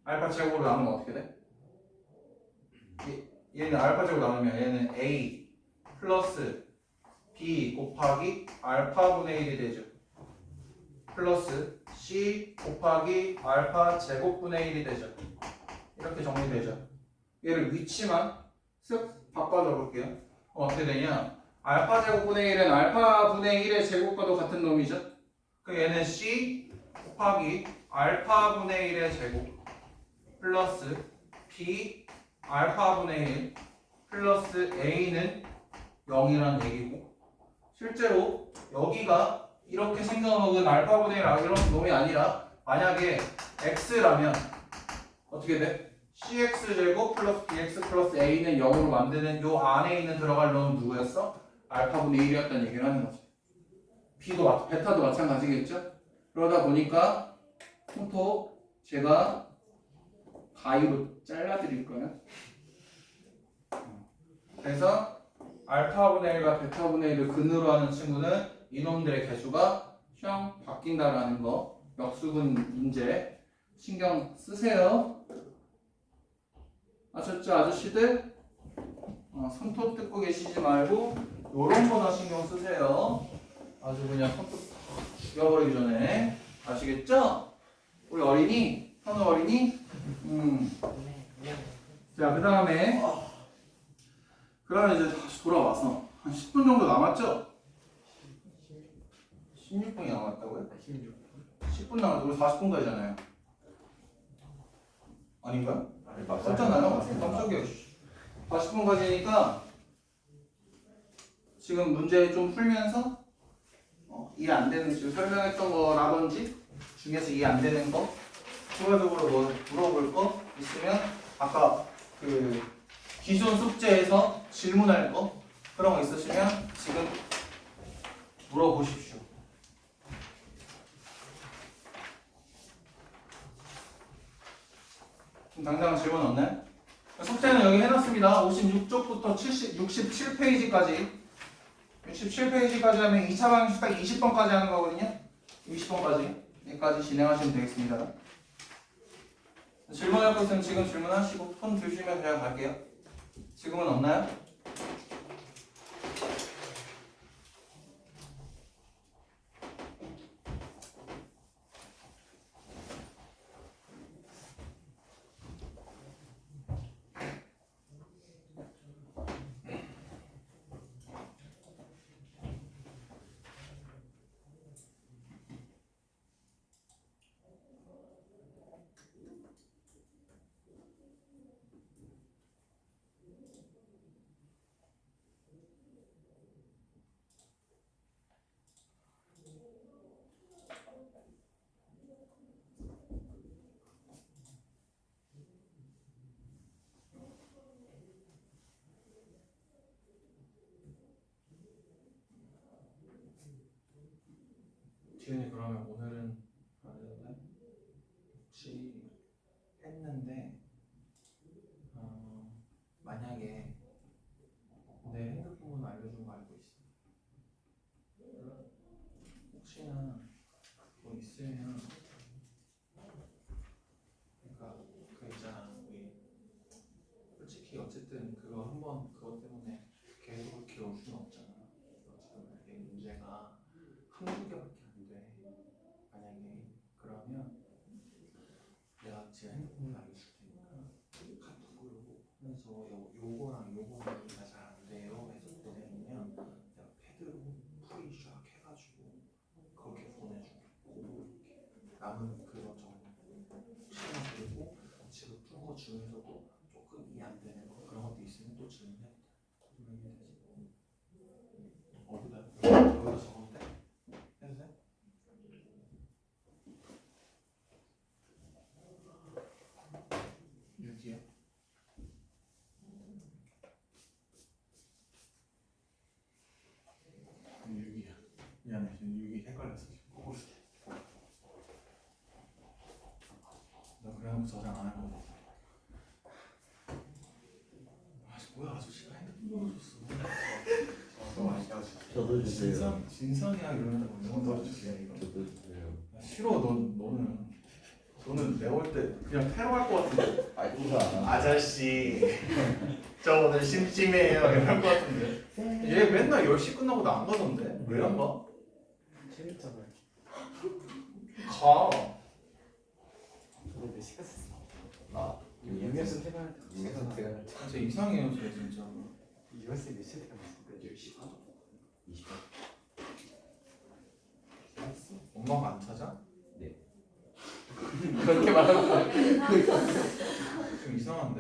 알파 제곱으로 나누면 어떻게 돼? 얘는 알파 제곱 나누면 얘는 a 플러스 b 곱하기 알파분의 1이 되죠. 플러스 c 곱하기 알파 제곱분의 1이 되죠. 이렇게 정리되죠. 얘를 위치만 쓱 바꿔 적을게요. 어떻게 되냐? 알파 제곱분의 1은 알파분의 1의 제곱과도 같은 놈이죠. 그 얘는 c 곱하기 알파분의 1의 제곱 플러스 b 알파분의 1 플러스 a는 0이란 얘기고 실제로 여기가 이렇게 생겨먹은 알파분의 1 이런 놈이 아니라 만약에 x라면 어떻게 돼? cx제곱 플러스 bx 플러스 a는 0으로 만드는 요 안에 있는 들어갈 놈은 누구였어? 알파분의 1이었다는 얘기를 하는 거지. 베타도 마찬가지겠죠? 그러다 보니까 손톱 제가 가위로 잘라드릴 거야. 그래서 알파분의 1과 베타분의 1을 근으로 하는 친구는 이놈들의 개수가 형 바뀐다라는 거 역수분 문제 신경 쓰세요. 아셨죠 아저씨들? 손톱 뜯고 계시지 말고 요런 거나 신경 쓰세요. 아주 그냥 손톱 죽여버리기 전에 아시겠죠? 우리 어린이? 현우 어린이? 자, 그 다음에 그러면 이제 다시 돌아와서 한 10분 정도 남았죠? 16분이 남았다고요? 10분 남았죠? 우리 40분 가잖아요. 아닌가요? 썼잖아요. 깜짝이야. 40분 가지니까 지금 문제 좀 풀면서 이해 안 되는 지금 설명했던 거라든지 중에서 이해 안 되는 거 추가적으로 뭐 물어볼 거 있으면 아까 그 기존 숙제에서 질문할 거 그런 거 있으시면 지금 물어보십시오. 당장 질문 없나요? 숙제는 여기 해놨습니다. 56쪽부터 67페이지까지 67페이지까지 하면 2차 방식 딱 20번까지 하는 거거든요. 20번까지 여기까지 진행하시면 되겠습니다. 질문할 거 있으면 지금 질문하시고 폰 드시면 그냥 갈게요. 지금은 없나요? 지은이 그러면 오늘은 혹시 했는데 만약에 내 핸드폰 알려준 거 알고 있어. 혹시나 뭐 있으면 그러니까 그 있잖아 우리 솔직히 어쨌든 그거 한번 그것 때문에 계속 이렇게 올 수는 없잖아. 지금 이게 문제가 한두 개밖에 안 돼. 만약에 그러면 내가 지금 핸드폰을 알려줄 테니까 카톡으로 하면서 요거랑 요거랑 이해가 잘 안 돼요 해서 보내면 내가 패드로 풀이 쫙 해가지고 그렇게 보내줄게. 남은 그거 시간 그리고 지금 푼 거 중에서도 조금 이해 안 되는 거 그런 것도 있으면 또 질문해. 그러면 되지. 어디다 적어도 돼? 해도 돼? 여기요? 여기야. 미안해, 여기 헷갈렸어. 거꾸로 쓸게. 나 그래놓고 저장 안 할 거야. 아, 뭐야, 아저씨가 핸드폰 넣어줬어. 저도 주세요. 진성이야 이러면 뭐 넣어주세요 이거. 저도 주세요. 싫어, 너는 내가 볼 때 그냥 테러할 것 같은데. 아니가. 아저씨, 저 오늘 심심해요 이럴 것 같은데. 얘 맨날 10시 끝나고 나 안 가던데. 왜 안 가? 재밌잖아요. 가. 저는 몇 시간 썼어? 나 유명했으면 해봐야 돼. 유명했으면 해봐야 진짜 이상해요, 쟤 진짜. 유명했으면 몇 시간 썼을까? 10시간? 20번. 엄마가 안 찾아? 네. 그렇게 말하고 좀 이상한데.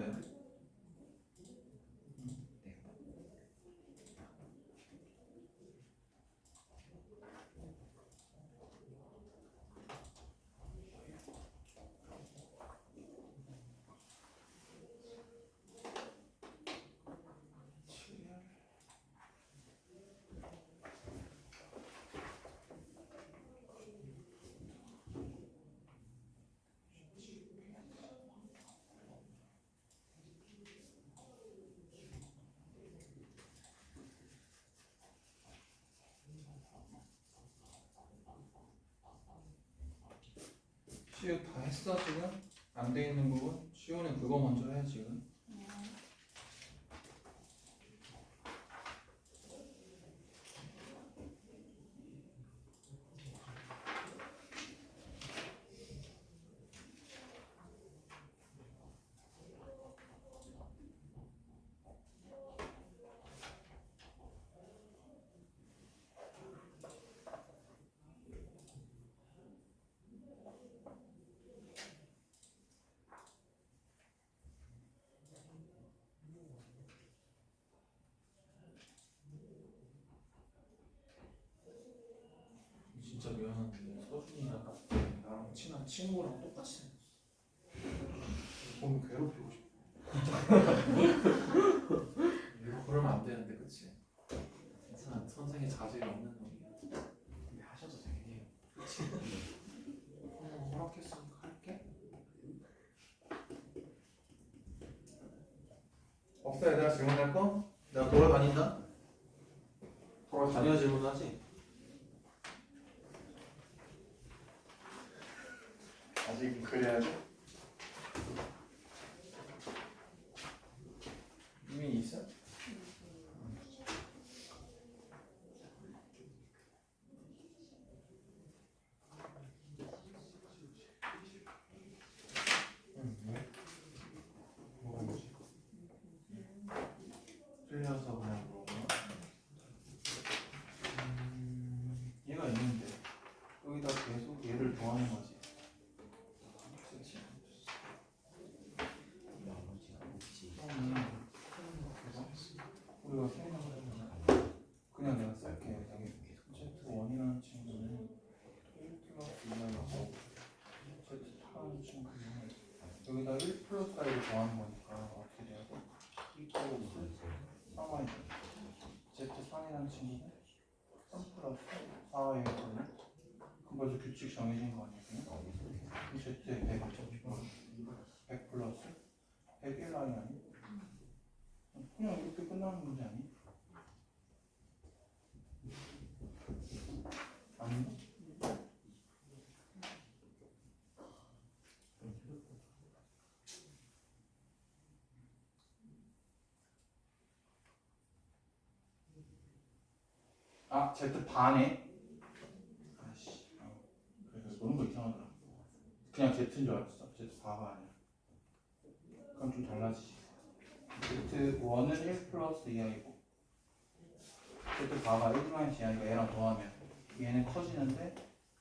시우 다 했어 지금? 안 돼 있는 부분? 시우는 그거 먼저 해 지금. 진짜 미안한데 서준이랑 나랑 친한 친구랑 똑같이 생겼어. 보면 괴롭히고 싶어. 이거 그러면 안 되는데, 그치? 괜찮아, 선생의 자질이 없는 놈이야. 근데 하셔도 되긴 해요. 그치? 허락했으니까 할게. 없어 얘들아 질문할 거? 내가 돌아다닌다? 돌아다녀 질문하지? 아직 그래야지? 이미 있어? 뭐가 뭐지? 틀려서 그냥 물어보나? 얘가 있는데 여기다 계속 얘를 더하는 거지. 그렇지? 나머지가 없지. 우리가 생각을 해보자. 그냥 내가 쓸게. 여기 Z1이라는 친구는 1 플러스 2하고 Z4라는 친구는 여기다 1 플러스 i를 더하는 거니까 어떻게 돼야 돼? 2 플러스 3i Z3이라는 친구는 3 플러스 4i거든요. 그럼 벌써 규칙 정해진 거 아니야? 그럼 Z에 100 플러스 101i 아니? 그냥 이렇게 끝나는 문제 아니? 아닌가? 아, Z 반에? 아씨, 그래서 노는 거 이상하더라. 그냥 Z인 줄 알았어. Z 바가 아니야. 그럼 좀 달라지지. Z1은 1 플러스 2i고 Z 바가 1 마이너스 2i니까 얘랑 더하면 얘는 커지는데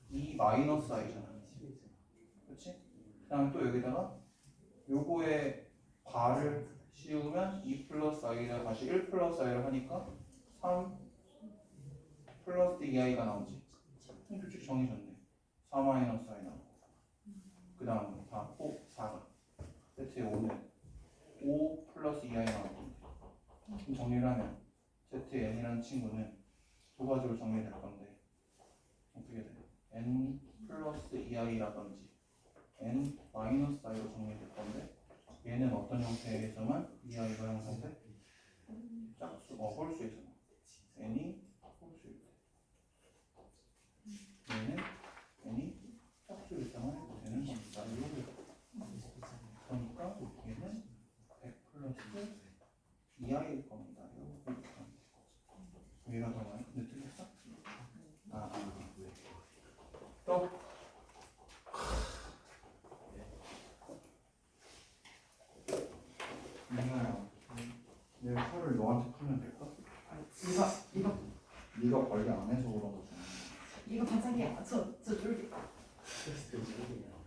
2 마이너스 i잖아. 그렇지? 그 다음 또 여기다가 요거에 바를 씌우면 2 플러스 i에다가 다시 1 플러스 i를 하니까 3 플러스 2i가 나오지. 규칙 정해졌네. 4 마이너스 i 나오고 그 다음 다 4가 Z의 5는 5 플러스 2i 나오고 그럼 정리를 하면 Zn이라는 친구는 두 가지로 정리될 건데 어떻게 돼? n 플러스 2i라든지 n 마이너스 i로 정리될 건데 얘는 어떤 형태에서만 2i가 형성돼? 짝수, 홀수에서만 n이 홀수일 때 얘는 n이 짝수일 때만 되는 겁니다. 그러니까 얘는 100 플러스 2i일 겁니다. 이렇게 하면 돼. 얘가 더 많이? 근데 틀렸어? 또? 민호야, 내 화를 너한테 풀면 될까? 이거 네가 관리 안 해서 그런 거잖아. 이거 반짝이야. 저 쫄기.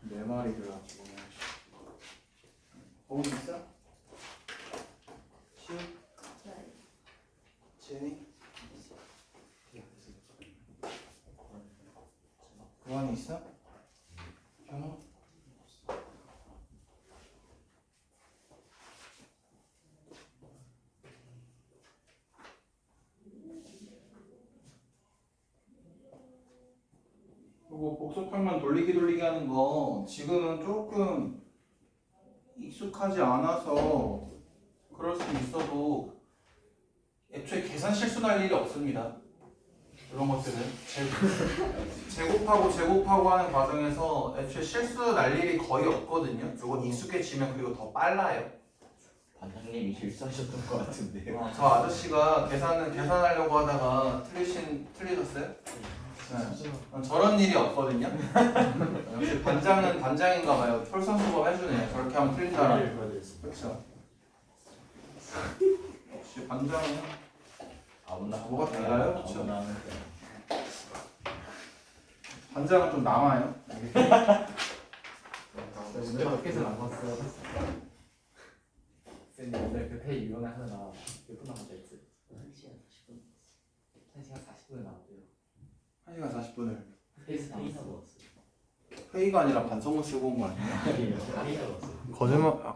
내 말이 그래가지고. 거기 있어? 시우? 제니? 교환이 있어? 현우? 그리고 복속항만 돌리기 하는 거 지금은 조금 익숙하지 않아서 그럴 수 있어도 애초에 계산 실수 날 일이 없습니다. 이런 것들은 제곱하고 하는 과정에서 애초에 실수 날 일이 거의 없거든요. 이건 익숙해지면 그리고 더 빨라요. 반장님이 실수하셨던 것 같은데요. 저 아저씨가 계산하려고 하다가 틀리셨어요? 네. 저런 일이 없거든요. 역시 반장은 반장인가 봐요. 솔선수범 해주네. 저렇게 하면 틀린다라. 그렇죠. 역시 반장은 아무나 뭐가 달라요? 그쵸? 아무나 하면 돼. 반장은 좀 남아요. 오늘 밖에서 안 봤어요. 쌤이 오늘 그 회의 위원회 하느라 몇 분 남았다 했지? 1시간 40분. 1시간 40분에 나왔대요. 1시간 40분을 회의에서 회의 나왔어. 사고 왔어요. 회의가 아니라 반성문 쓰고 온 거 아니에요? 회의 사고 왔어요. 거짓말.